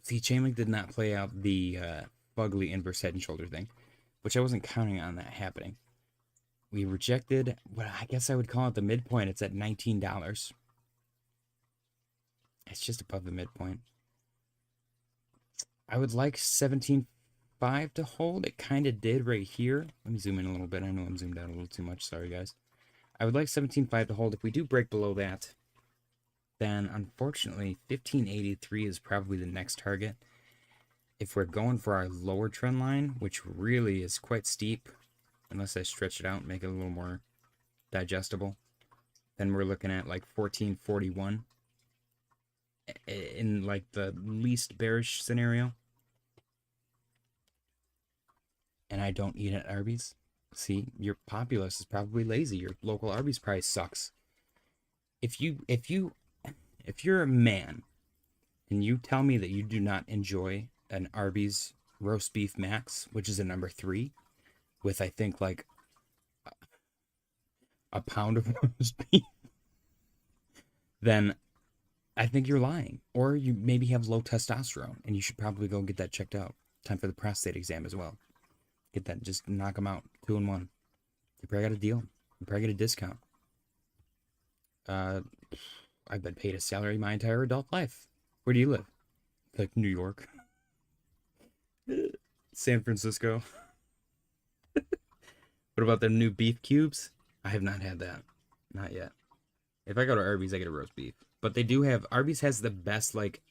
Chainlink did not play out the fugly inverse head and shoulder thing, which I wasn't counting on that happening. We rejected what I guess I would call it the midpoint. It's at $19. It's just above the midpoint. I would like 17.5 to hold. It kind of did right here. Let me zoom in a little bit. I know I'm zoomed out a little too much. Sorry, guys. I would like 17.5 to hold. If we do break below that, then unfortunately 1583 is probably the next target. If we're going for our lower trend line, which really is quite steep, unless I stretch it out and make it a little more digestible, then we're looking at like 1441 in like the least bearish scenario. And I don't eat at Arby's. See, your populace is probably lazy. Your local Arby's price sucks. If you're a man and you tell me that you do not enjoy an Arby's roast beef max, which is a number 3, with I think like a pound of roast beef, then I think you're lying. Or you maybe have low testosterone and you should probably go get that checked out. Time for the prostate exam as well. Get that, just knock them out 2 in 1. You probably got a deal. You probably get a discount. I've been paid a salary my entire adult life. Where do you live? Like New York. San Francisco. What about them new beef cubes? I have not had that. Not yet. If I go to Arby's, I get a roast beef. But they do have, Arby's has the best, like,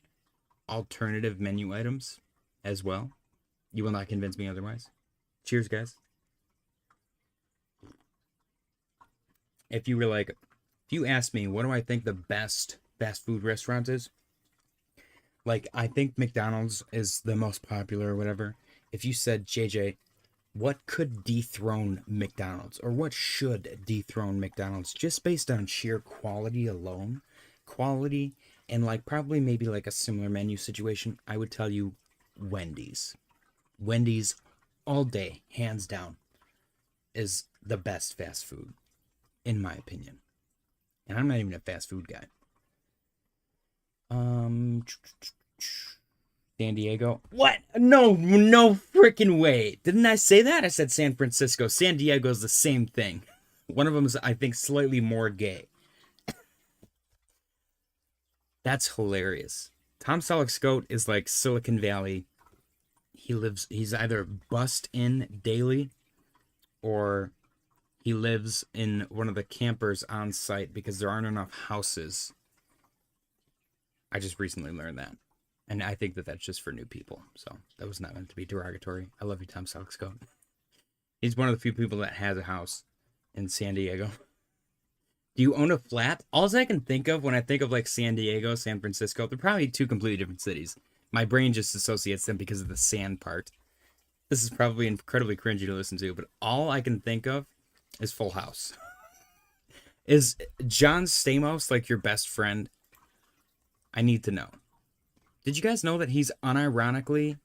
alternative menu items as well. You will not convince me otherwise. Cheers, guys. If you were like, if you asked me, what do I think the best fast food restaurant is? Like, I think McDonald's is the most popular or whatever. If you said, JJ, what could dethrone McDonald's? Or what should dethrone McDonald's? Just based on sheer quality alone. Quality and like probably maybe like a similar menu situation. I would tell you Wendy's. Wendy's all day, hands down, is the best fast food, in my opinion. And I'm not even a fast food guy. San Diego. What? No freaking way. Didn't I say that? I said San Francisco. San Diego's the same thing. One of them is, I think, slightly more gay. That's hilarious. Tom Selleck-Scott is like Silicon Valley. He's either bussed in daily or he lives in one of the campers on site because there aren't enough houses. I just recently learned that. And I think that that's just for new people. So that was not meant to be derogatory. I love you, Tom Selleck-Scott. He's one of the few people that has a house in San Diego. Do you own a flat? All I can think of when I think of like San Diego, San Francisco, they're probably 2 completely different cities. My brain just associates them because of the sand part. This is probably incredibly cringy to listen to, but all I can think of is Full House. Is John Stamos like your best friend? I need to know. Did you guys know that he's unironically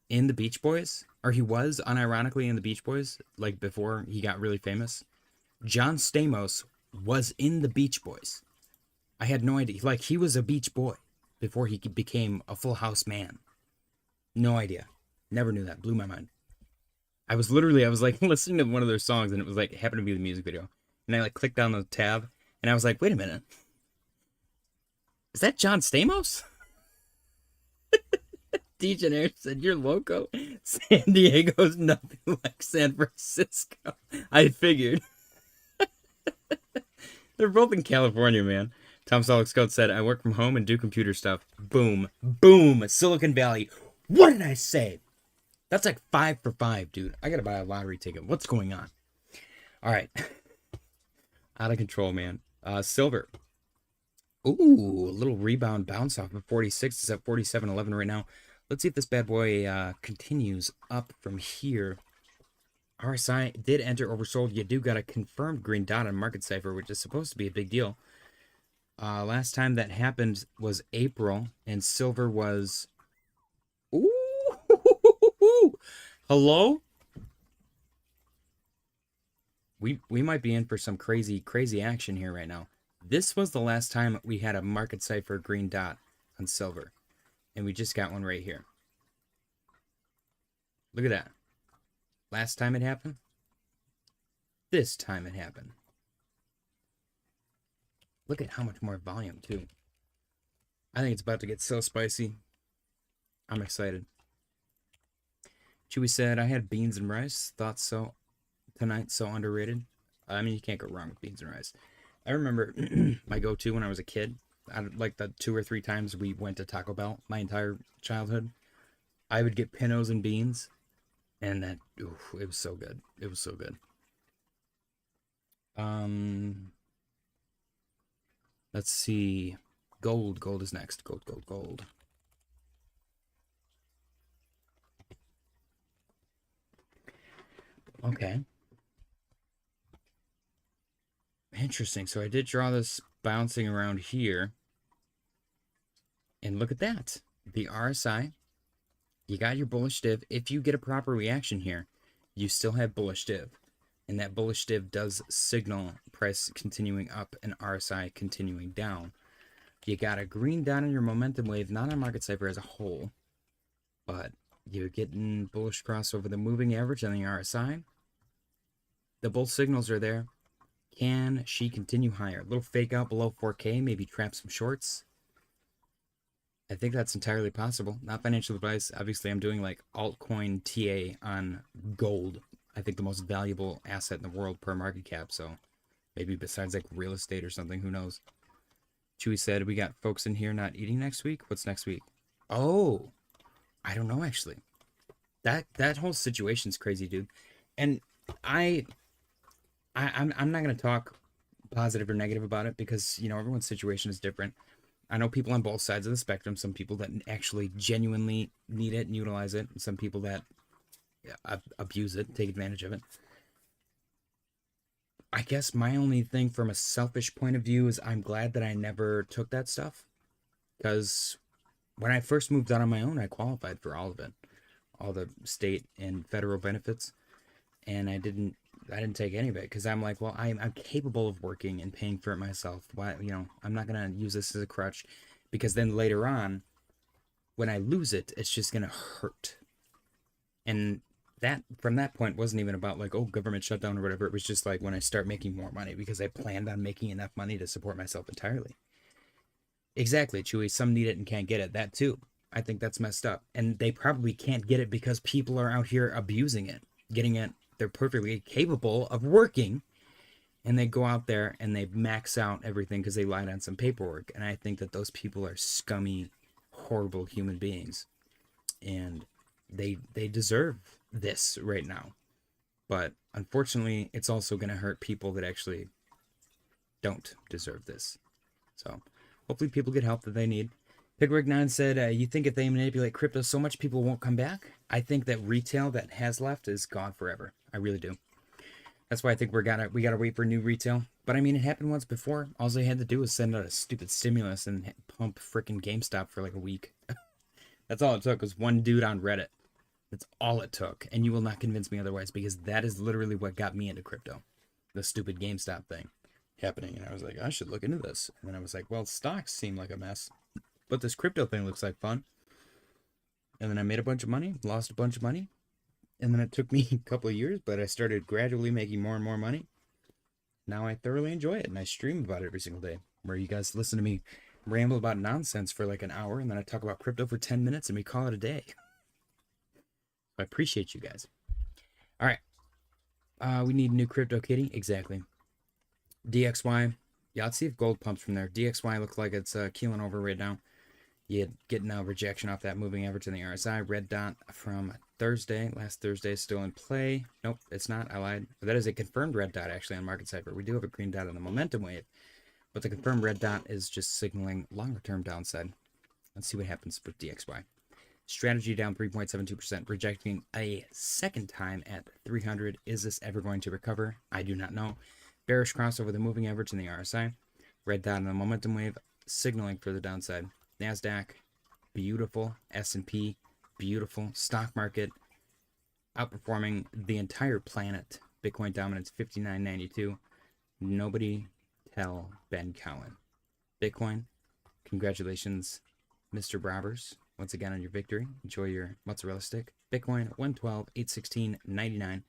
in the Beach Boys? Or he was unironically in the Beach Boys, like before he got really famous? John Stamos was in the Beach Boys. I had no idea. Like, he was a Beach Boy before he became a Full House man. No idea. Never knew that. Blew my mind. I was like listening to one of their songs and it was like, it happened to be the music video. And I like clicked on the tab and I was like, wait a minute. Is that John Stamos? DeGeneres said, you're loco. San Diego's nothing like San Francisco. I figured. They're both in California, man. Tom Selleck-Scott said, I work from home and do computer stuff. Boom. Boom. Silicon Valley. What did I say? That's like 5 for 5, dude. I gotta buy a lottery ticket. What's going on? All right. Out of control, man. Silver. Ooh, a little rebound bounce off of 46. It's at 47.11 right now. Let's see if this bad boy continues up from here. RSI did enter oversold. You do got a confirmed green dot on market cipher, which is supposed to be a big deal. Last time that happened was April, and silver was... Ooh! Hello? We might be in for some crazy action here right now. This was the last time we had a market cipher green dot on silver. And we just got one right here. Look at that. Last time it happened. This time it happened. Look at how much more volume, too. I think it's about to get so spicy. I'm excited. Chewy said, I had beans and rice. Thought so. Tonight, so underrated. I mean, you can't go wrong with beans and rice. I remember my go-to when I was a kid. Like the 2 or 3 times we went to Taco Bell my entire childhood. I would get pintos and beans. And that, oof, it was so good. It was so good. Let's see. Gold. Gold is next. Gold. Okay. Interesting. So I did draw this bouncing around here. And look at that. The RSI. You got your bullish div. If you get a proper reaction here, you still have bullish div. And that bullish div does signal price continuing up and RSI continuing down. You got a green dot on your momentum wave, not on market cipher as a whole. But you're getting bullish cross over the moving average on the RSI. The bull signals are there. Can she continue higher? A little fake out below 4K, maybe trap some shorts. I think that's entirely possible. Not financial advice. Obviously, I'm doing like altcoin TA on gold. I think the most valuable asset in the world per market cap. So maybe besides like real estate or something, who knows? Chewy said, we got folks in here not eating next week. What's next week? Oh, I don't know, actually. That whole situation's crazy, dude. And I'm not going to talk positive or negative about it because, you know, everyone's situation is different. I know people on both sides of the spectrum. Some people that actually genuinely need it and utilize it. And some people that abuse it, take advantage of it. I guess my only thing from a selfish point of view is I'm glad that I never took that stuff. Because when I first moved out on my own, I qualified for all of it. All the state and federal benefits. And I didn't take any of it because I'm like, well, I'm capable of working and paying for it myself. Why, you know, I'm not going to use this as a crutch because then later on, when I lose it, it's just going to hurt. And that, from that point, wasn't even about like, oh, government shutdown or whatever. It was just like when I start making more money because I planned on making enough money to support myself entirely. Exactly, Chewy. Some need it and can't get it. That too. I think that's messed up. And they probably can't get it because people are out here abusing it, getting it. They're perfectly capable of working, and they go out there and they max out everything because they lied on some paperwork. And I think that those people are scummy, horrible human beings, and they deserve this right now. But unfortunately, it's also going to hurt people that actually don't deserve this. So hopefully people get help that they need. Pigrig9 said, you think if they manipulate crypto so much, people won't come back? I think that retail that has left is gone forever. I really do. That's why I think we gotta wait for new retail. But I mean, it happened once before. All they had to do was send out a stupid stimulus and pump freaking GameStop for like a week. That's all it took, was one dude on Reddit. That's all it took. And you will not convince me otherwise, because that is literally what got me into crypto. The stupid GameStop thing happening. And I was like, I should look into this. And then I was like, well, stocks seem like a mess, but this crypto thing looks like fun. And then I made a bunch of money, lost a bunch of money. And then it took me a couple of years, but I started gradually making more and more money. Now I thoroughly enjoy it, and I stream about it every single day, where you guys listen to me ramble about nonsense for like an hour, and then I talk about crypto for 10 minutes, and we call it a day. I appreciate you guys. All right. We need new crypto kitty. Exactly. DXY. Yeah, let's see if gold pumps from there. DXY looks like it's keeling over right now. You get no rejection off that moving average in the RSI. Red dot from Thursday. Last Thursday is still in play. Nope, it's not. I lied. That is a confirmed red dot actually on Market Cypher. We do have a green dot on the momentum wave, but the confirmed red dot is just signaling longer term downside. Let's see what happens with DXY. Strategy down 3.72%, rejecting a second time at 300. Is this ever going to recover? I do not know. Bearish cross over the moving average in the RSI. Red dot on the momentum wave, signaling for the downside. NASDAQ, beautiful. S&P, beautiful. Stock market, outperforming the entire planet. Bitcoin dominance, 59.92. Nobody tell Ben Cowan. Bitcoin, congratulations, Mr. Robbers. Once again on your victory. Enjoy your mozzarella stick. Bitcoin, 112, 816.99.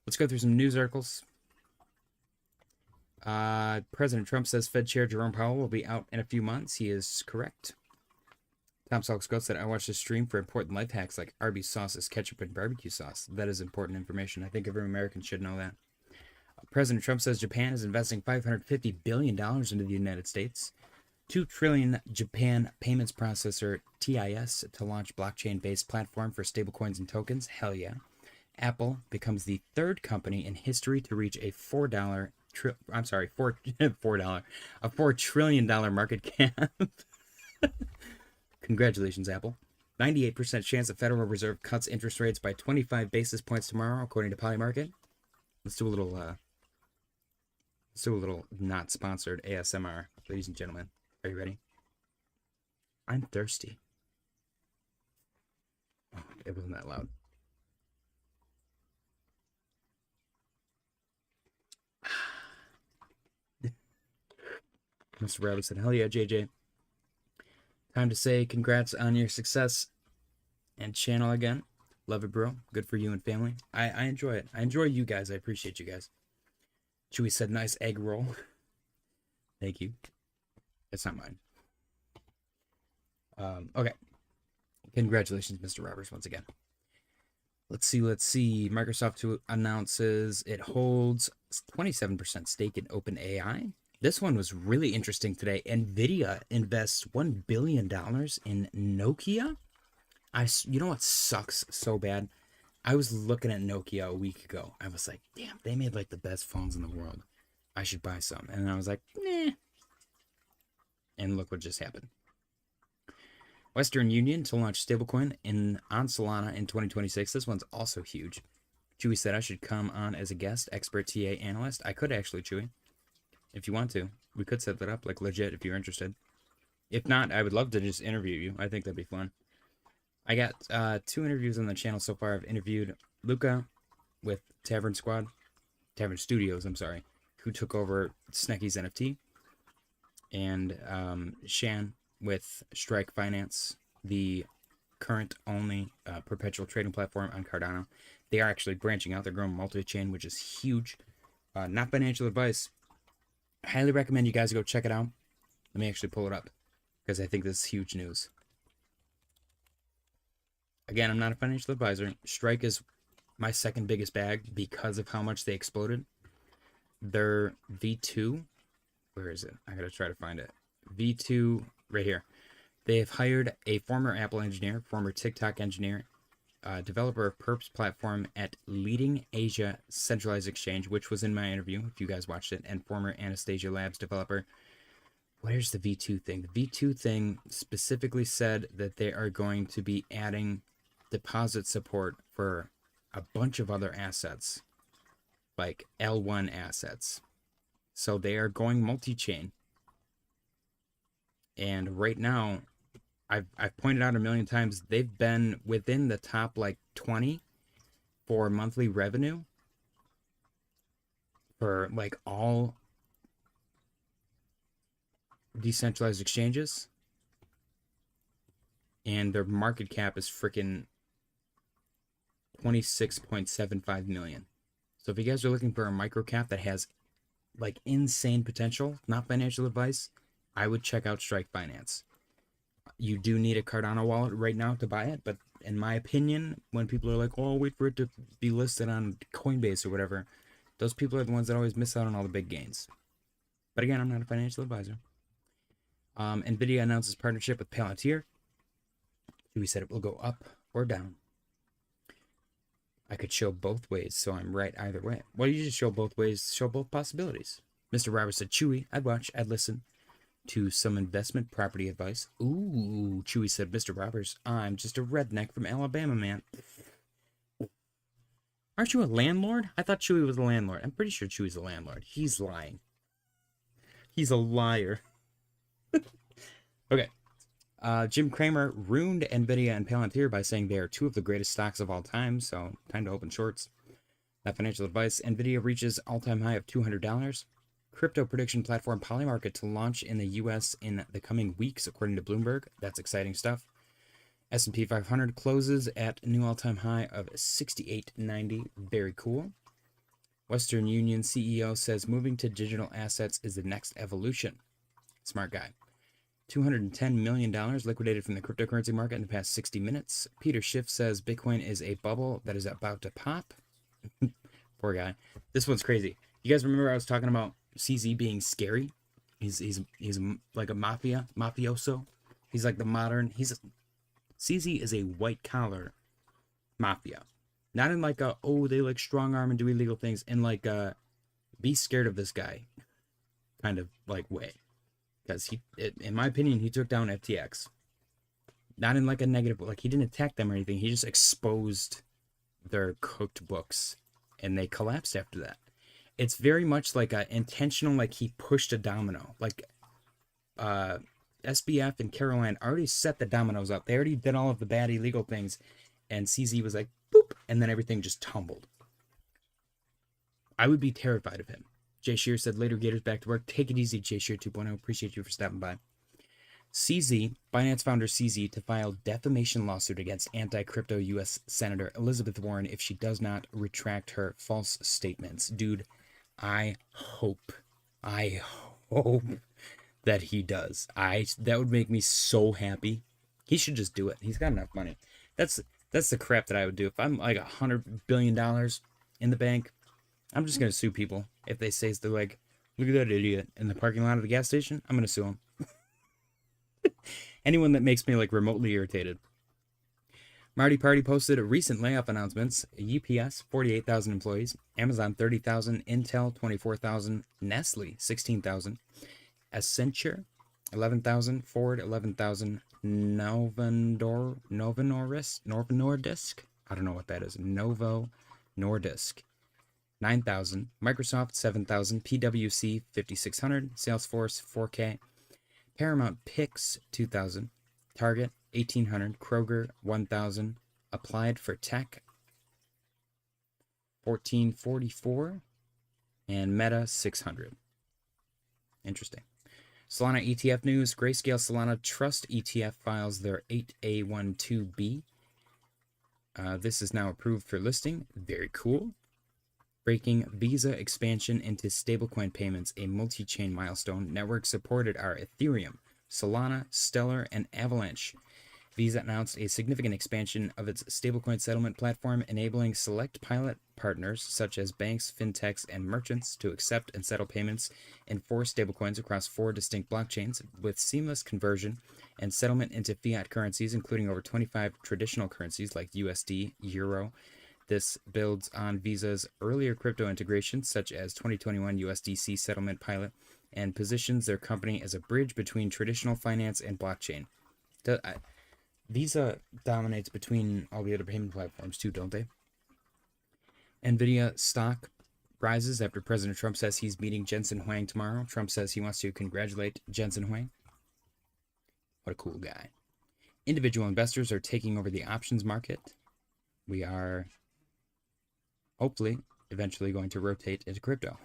Let's go through some news articles. President Trump says Fed Chair Jerome Powell will be out in a few months. He is correct. Tom Selk said, I watched the stream for important life hacks like Arby's sauces, ketchup, and barbecue sauce. That is important information. I think every American should know that. President Trump says Japan is investing $550 billion into the United States. $2 trillion Japan payments processor TIS to launch blockchain-based platform for stablecoins and tokens. Hell yeah. Apple becomes the third company in history to reach a $4 trillion market cap. Congratulations, Apple. 98% chance the Federal Reserve cuts interest rates by 25 basis points tomorrow, according to Polymarket. Let's do a little not sponsored ASMR, ladies and gentlemen. Are you ready? I'm thirsty. Oh, it wasn't that loud. Mr. Rabbit said, hell yeah, JJ. Time to say congrats on your success and channel again. Love it, bro. Good for you and family. I enjoy it. I enjoy you guys. I appreciate you guys. Chewy said, nice egg roll. Thank you. It's not mine. Okay. Congratulations, Mr. Roberts, once again. Let's see. Microsoft announces it holds 27% stake in OpenAI. This one was really interesting today. NVIDIA invests $1 billion in Nokia. You know what sucks so bad? I was looking at Nokia a week ago. I was like, damn, they made like the best phones in the world. I should buy some. And I was like, nah. And look what just happened. Western Union to launch stablecoin on Solana in 2026. This one's also huge. Chewy said I should come on as a guest, expert TA analyst. I could actually, Chewy. If you want to. We could set that up, like legit, if you're interested. If not, I would love to just interview you. I think that'd be fun. I got 2 interviews on the channel so far. I've interviewed Luca with Tavern Studios, I'm sorry, who took over SNEK's NFT. And Shan with Strike Finance, the current only perpetual trading platform on Cardano. They are actually branching out. They're growing multi-chain, which is huge. Not financial advice. I highly recommend you guys go check it out. Let me actually pull it up because I think this is huge news. Again, I'm not a financial advisor. Strike is my second biggest bag because of how much they exploded. Their V2, where is it? I gotta try to find it. V2, right here. They have hired a former Apple engineer, former TikTok engineer, developer of Perps platform at leading Asia centralized exchange, which was in my interview, if you guys watched it, and former Anastasia Labs developer. Where's the V2 thing? The V2 thing specifically said that they are going to be adding deposit support for a bunch of other assets, like L1 assets. So they are going multi-chain. And right now, I've pointed out a million times, they've been within the top like 20 for monthly revenue for like all decentralized exchanges. And their market cap is freaking 26.75 million. So if you guys are looking for a micro cap that has like insane potential, not financial advice, I would check out Strike Finance. You do need a Cardano wallet right now to buy it, but in my opinion, when people are like, oh, I'll wait for it to be listed on Coinbase or whatever, those people are the ones that always miss out on all the big gains. But again, I'm not a financial advisor. NVIDIA announces partnership with Palantir. We said it will go up or down. I could show both ways, so I'm right either way. Well, you just show both ways, show both possibilities. Mr. Roberts said, Chewy, I'd watch, I'd listen to some investment property advice. Ooh, Chewy said, Mr. Roberts, I'm just a redneck from Alabama, man. Aren't you a landlord? I thought Chewy was a landlord. I'm pretty sure Chewy's a landlord. He's lying. He's a liar. Okay. Jim Cramer ruined NVIDIA and Palantir by saying they are two of the greatest stocks of all time, so time to open shorts. That financial advice, NVIDIA reaches all-time high of $200. Crypto prediction platform Polymarket to launch in the U.S. in the coming weeks, according to Bloomberg. That's exciting stuff. S&P 500 closes at a new all-time high of 68.90. Very cool. Western Union CEO says moving to digital assets is the next evolution. Smart guy. $210 million liquidated from the cryptocurrency market in the past 60 minutes. Peter Schiff says Bitcoin is a bubble that is about to pop. Poor guy. This one's crazy. You guys remember I was talking about CZ being scary? He's like a mafioso. He's like the modern. CZ is a white collar mafia. Not in like a, oh, they like strong arm and do illegal things. In like a, be scared of this guy kind of like way. Because in my opinion, he took down FTX. Not in like a negative, like he didn't attack them or anything. He just exposed their cooked books and they collapsed after that. It's very much like a intentional, like he pushed a domino. Like SBF and Caroline already set the dominoes up. They already did all of the bad illegal things. And CZ was like, boop, and then everything just tumbled. I would be terrified of him. Jay Shear said, later Gators back to work. Take it easy, Jay Shear 2.0. Appreciate you for stopping by. CZ, Binance founder CZ, to file defamation lawsuit against anti-crypto U.S. Senator Elizabeth Warren if she does not retract her false statements. Dude, I hope that he does. That would make me so happy. He should just do it. He's got enough money. That's the crap that I would do. If I'm like $100 billion in the bank, I'm just going to sue people. If they say, they're like, look at that idiot in the parking lot of the gas station, I'm going to sue him. Anyone that makes me like remotely irritated. Marty Party posted recent layoff announcements. UPS, 48,000 employees. Amazon, 30,000. Intel, 24,000. Nestle, 16,000. Accenture, 11,000. Ford, 11,000. Novo Nordisk. I don't know what that is. Novo Nordisk. 9,000. Microsoft, 7,000. PwC, 5,600. Salesforce, 4K. Paramount Picks, 2,000. Target, 1,800. Kroger, 1,000. Applied for Tech, 1,444. And Meta, 600. Interesting. Solana ETF news. Grayscale Solana Trust ETF files their 8A12B. This is now approved for listing. Very cool. Breaking Visa expansion into stablecoin payments, a multi-chain milestone. Networks supported are Ethereum, Solana, Stellar, and Avalanche. Visa announced a significant expansion of its stablecoin settlement platform, enabling select pilot partners such as banks, fintechs, and merchants to accept and settle payments in 4 stablecoins across 4 distinct blockchains, with seamless conversion and settlement into fiat currencies, including over 25 traditional currencies like USD, Euro. This builds on Visa's earlier crypto integrations, such as 2021 USDC settlement pilot, and positions their company as a bridge between traditional finance and blockchain. Visa dominates between all the other payment platforms too, don't they? NVIDIA stock rises after President Trump says he's meeting Jensen Huang tomorrow. Trump says he wants to congratulate Jensen Huang. What a cool guy. Individual investors are taking over the options market. We are hopefully eventually going to rotate into crypto.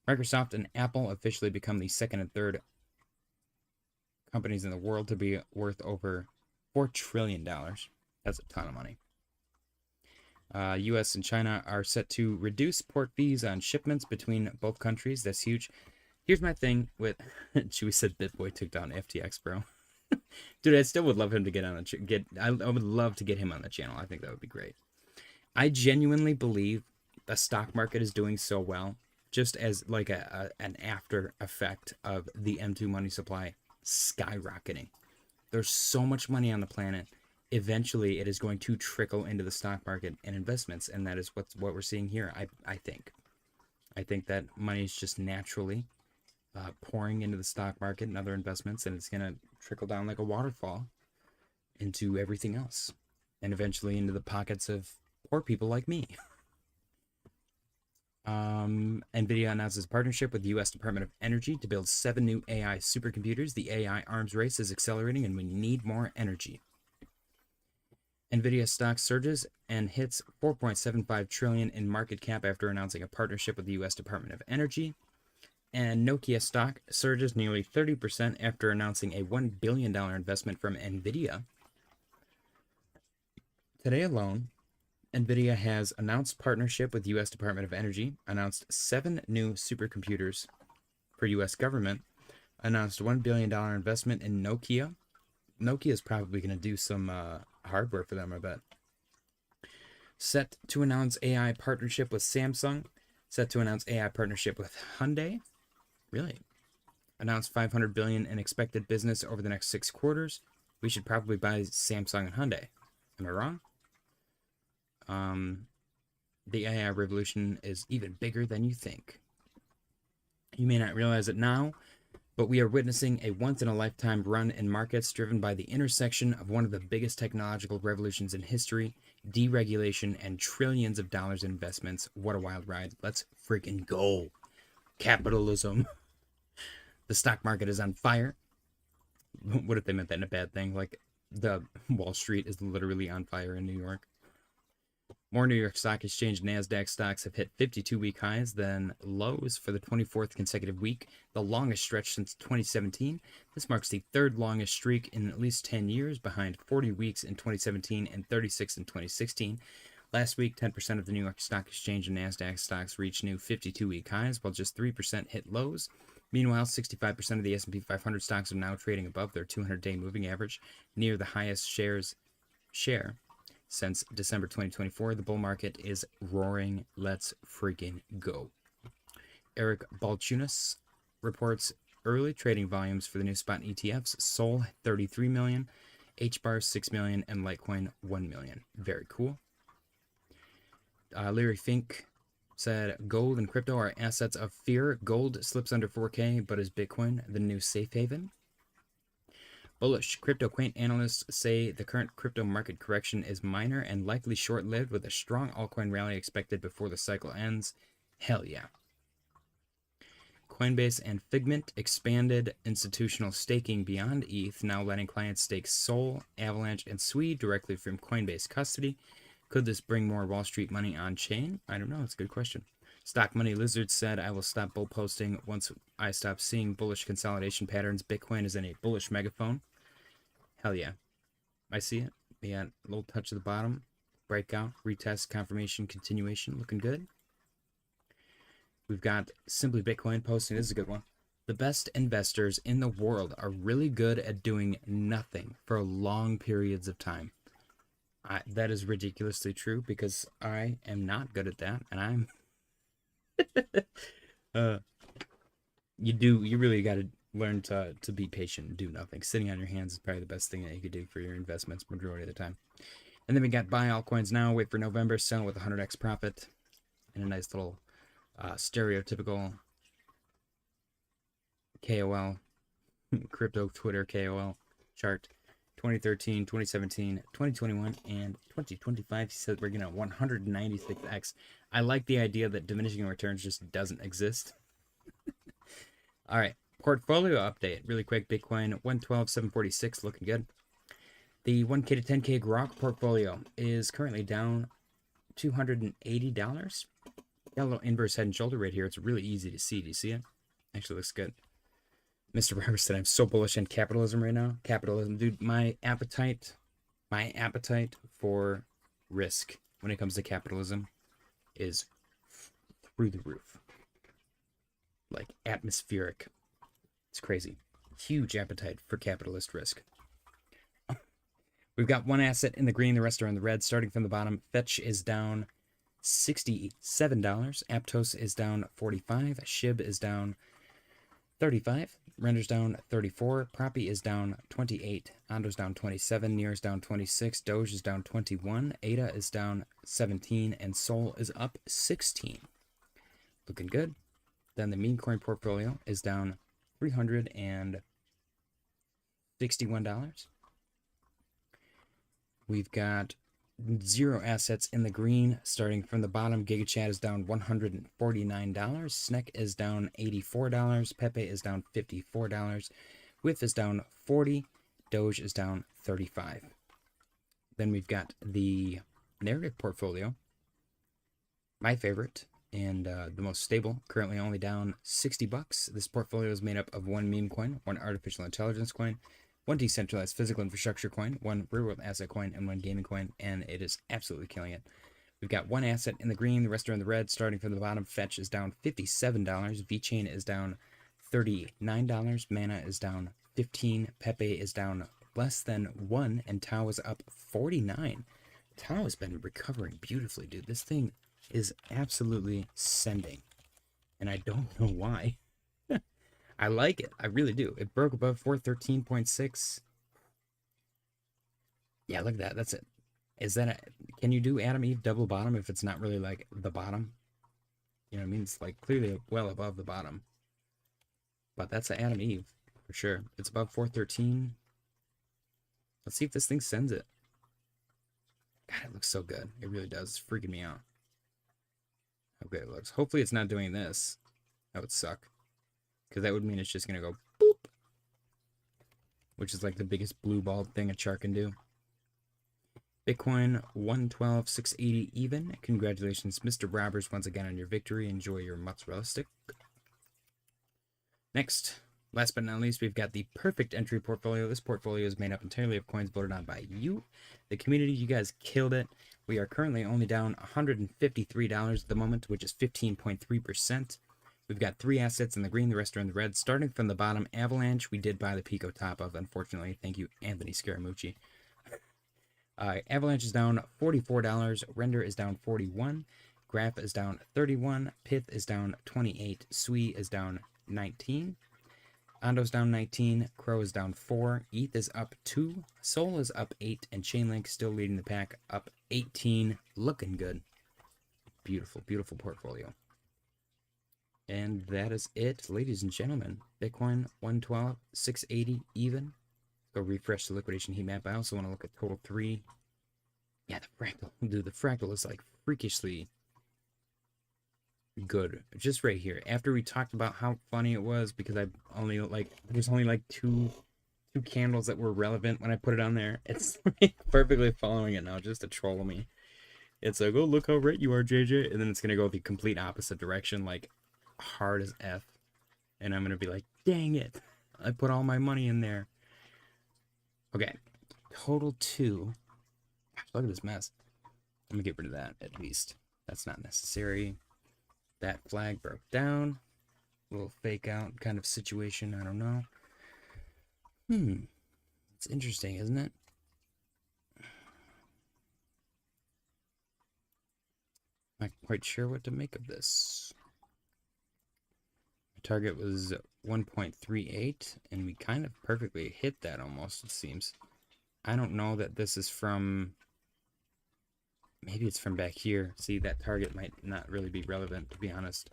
Microsoft and Apple officially become the second and third companies in the world to be worth over $4 trillion. That's a ton of money. U.S. and China are set to reduce port fees on shipments between both countries. That's huge. Here's my thing with, Chewy said BitBoy took down FTX, bro. Dude, I still would love him to get on I would love to get him on the channel. I think that would be great. I genuinely believe the stock market is doing so well just as like an after effect of the M2 money supply skyrocketing. There's so much money on the planet. Eventually, it is going to trickle into the stock market and investments, and that is what we're seeing here. I think that money is just naturally pouring into the stock market and other investments, and it's going to trickle down like a waterfall into everything else, and eventually into the pockets of poor people like me. NVIDIA announces a partnership with the U.S. Department of Energy to build 7 new AI supercomputers. The AI arms race is accelerating, and we need more energy. NVIDIA stock surges and hits $4.75 trillion in market cap after announcing a partnership with the U.S. Department of Energy. And Nokia stock surges nearly 30% after announcing a $1 billion investment from NVIDIA. Today alone, NVIDIA has announced partnership with the U.S. Department of Energy, announced 7 new supercomputers for U.S. government, announced $1 billion investment in Nokia. Nokia is probably going to do some hardware for them, I bet. Set to announce AI partnership with Samsung. Set to announce AI partnership with Hyundai. Really? Announced $500 billion in expected business over the next 6 quarters. We should probably buy Samsung and Hyundai. Am I wrong? The AI revolution is even bigger than you think. You may not realize it now, but we are witnessing a once-in-a-lifetime run in markets driven by the intersection of one of the biggest technological revolutions in history, deregulation, and trillions of dollars in investments. What a wild ride. Let's freaking go. Capitalism. The stock market is on fire. What if they meant that in a bad thing? Like, the Wall Street is literally on fire in New York. More New York Stock Exchange NASDAQ stocks have hit 52-week highs, then lows for the 24th consecutive week, the longest stretch since 2017. This marks the 3rd longest streak in at least 10 years, behind 40 weeks in 2017 and 36 in 2016. Last week, 10% of the New York Stock Exchange and NASDAQ stocks reached new 52-week highs, while just 3% hit lows. Meanwhile, 65% of the S&P 500 stocks are now trading above their 200-day moving average, near the highest share since December 2024. The bull market is roaring. Let's freaking go. Eric Balchunas reports early trading volumes for the new spot ETFs. Sol 33 million, HBAR 6 million, and Litecoin 1 million. Very cool. Larry Fink said gold and crypto are assets of fear. Gold slips under 4K, but is Bitcoin the new safe haven? Bullish. Crypto Quaint analysts say the current crypto market correction is minor and likely short-lived, with a strong altcoin rally expected before the cycle ends. Hell yeah. Coinbase and Figment expanded institutional staking beyond ETH, now letting clients stake Sol, Avalanche, and Sui directly from Coinbase custody. Could this bring more Wall Street money on-chain? I don't know. It's a good question. Stock Money Lizard said, I will stop bull posting once I stop seeing bullish consolidation patterns. Bitcoin is in a bullish megaphone. Hell yeah. I see it. We got a little touch at the bottom. Breakout, retest, confirmation, continuation. Looking good. We've got Simply Bitcoin posting. This is a good one. The best investors in the world are really good at doing nothing for long periods of time. That is ridiculously true, because I am not good at that, and I'm you really got to learn to be patient and do nothing. Sitting on your hands is probably the best thing that you could do for your investments majority of the time. And then we got buy altcoins now, wait for November, sell with 100x profit, and a nice little stereotypical KOL, crypto Twitter KOL chart. 2013, 2017, 2021, and 2025. He said we're going to 196x. I like the idea that diminishing returns just doesn't exist. All right, portfolio update. Really quick, Bitcoin 112,746, looking good. The 1K to 10K Grok portfolio is currently down $280. Got a little inverse head and shoulder right here. It's really easy to see. Do you see it? Actually looks good. Mr. Robert said, I'm so bullish on capitalism right now. Capitalism, dude, my appetite for risk when it comes to capitalism is through the roof. Like, atmospheric. It's crazy. Huge appetite for capitalist risk. We've got one asset in the green, the rest are in the red. Starting from the bottom, Fetch is down $67. Aptos is down 45. Shib is down 35. Render's down 34. Proppy is down 28. Ondo's down 27. Near is down 26. Doge is down 21. ADA is down 17. And Sol is up 16. Looking good. Then the Memecoin portfolio is down $361. We've got 0 assets in the green. Starting from the bottom, GigaChat is down $149. SNEK is down $84. Pepe is down $54. WIF is down 40. Doge is down 35. Then we've got the narrative portfolio. My favorite and the most stable, currently only down $60. This portfolio is made up of 1 meme coin, 1 artificial intelligence coin, 1 decentralized physical infrastructure coin, 1 real world asset coin, and 1 gaming coin, and it is absolutely killing it. We've got 1 asset in the green, the rest are in the red. Starting from the bottom, Fetch is down $57, VeChain is down $39, Mana is down 15, Pepe is down less than 1, and Tau is up 49. Tau has been recovering beautifully, dude. This thing is absolutely sending, and I don't know why. I like it. I really do. It broke above 413.6. Yeah, look at that. That's it. Is that a, can you do Adam Eve double bottom if it's not really like the bottom? You know what I mean? It's like clearly well above the bottom. But that's an Adam Eve for sure. It's above 413. Let's see if this thing sends it. God, it looks so good. It really does. It's freaking me out. Okay, it looks. Hopefully it's not doing this. That would suck. Because that would mean it's just going to go boop. Which is like the biggest blue ball thing a chart can do. Bitcoin 112,680 even. Congratulations, Mr. Robbers, once again on your victory. Enjoy your mozzarella stick. Next, last but not least, we've got the perfect entry portfolio. This portfolio is made up entirely of coins voted on by you, the community. You guys killed it. We are currently only down $153 at the moment, which is 15.3%. We've got 3 assets in the green, the rest are in the red. Starting from the bottom, Avalanche, we did buy the Pico top of, unfortunately. Thank you, Anthony Scaramucci. Avalanche is down $44. Render is down 41. Graph is down 31. Pith is down 28. Sui is down 19. Ondo's down 19. Crow is down 4. ETH is up 2. Sol is up 8. And Chainlink still leading the pack, up 18. Looking good. Beautiful, beautiful portfolio. And that is it, ladies and gentlemen. Bitcoin 112,680 even. Go refresh the liquidation heat map. I also want to look at total 3. Yeah, the fractal. Dude, the fractal is like freakishly good. Just right here. After we talked about how funny it was, because I only like there's only like two candles that were relevant when I put it on there. It's like perfectly following it now just to troll me. It's like, oh, look how right you are, JJ. And then it's gonna go the complete opposite direction, like hard as F. And I'm gonna be like, dang it. I put all my money in there. Okay. Total 2. Gosh, look at this mess. I'm gonna get rid of that at least. That's not necessary. That flag broke down. A little fake out kind of situation. I don't know. It's interesting, isn't it? I'm not quite sure what to make of this. My target was 1.38, and we kind of perfectly hit that almost, it seems. I don't know that this is from... Maybe it's from back here. See, that target might not really be relevant, to be honest.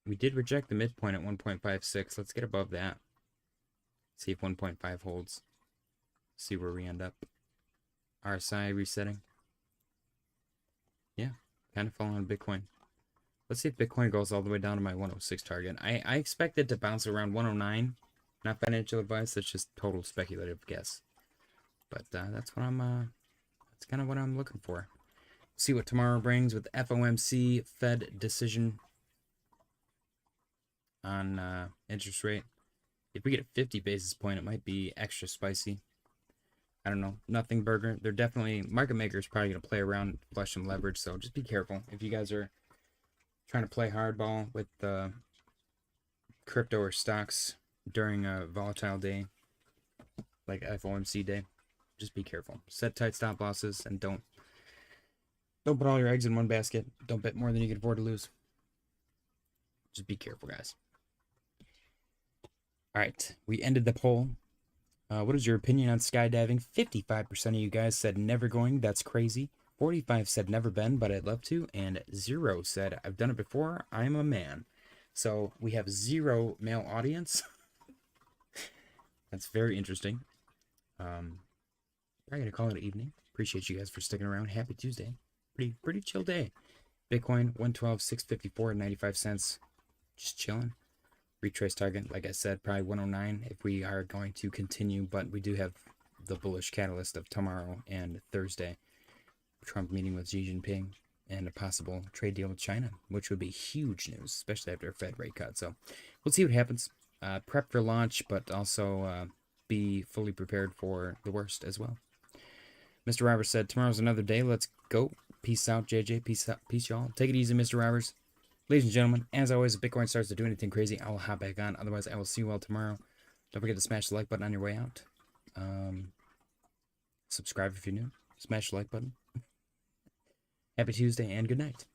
We did reject the midpoint at 1.56. Let's get above that. See if 1.5 holds. See where we end up. RSI resetting. Yeah, kind of following Bitcoin. Let's see if Bitcoin goes all the way down to my 106 target. I expect it to bounce around 109. Not financial advice. That's just total speculative guess. But that's what that's kind of what I'm looking for. See what tomorrow brings with FOMC Fed decision on interest rate. If we get a 50 basis point, it might be extra spicy. I don't know. Nothing burger. They're definitely, market makers probably going to play around, flush some leverage. So just be careful. If you guys are trying to play hardball with crypto or stocks during a volatile day, like FOMC day, just be careful. Set tight stop losses and don't Don't put all your eggs in one basket. Don't bet more than you can afford to lose. Just be careful, guys. All right, we ended the poll. What is your opinion on skydiving? 55% of you guys said never going. That's crazy. 45 said never been, but I'd love to. And 0 said I've done it before. I'm a man. So we have 0 male audience. That's very interesting. Probably gonna call it an evening. Appreciate you guys for sticking around. Happy Tuesday. Pretty chill day. Bitcoin 112, 654, 95 cents. Just chilling. Retrace target, like I said, probably 109 if we are going to continue, but we do have the bullish catalyst of tomorrow and Thursday. Trump meeting with Xi Jinping and a possible trade deal with China, which would be huge news, especially after a Fed rate cut. So we'll see what happens. Prep for launch, but also be fully prepared for the worst as well. Mr. Roberts said, tomorrow's another day. Let's go. Peace out, JJ. Peace out. Peace, y'all. Take it easy, Mr. Roberts. Ladies and gentlemen, as always, if Bitcoin starts to do anything crazy, I will hop back on. Otherwise, I will see you all tomorrow. Don't forget to smash the like button on your way out. Subscribe if you're new. Smash the like button. Happy Tuesday and good night.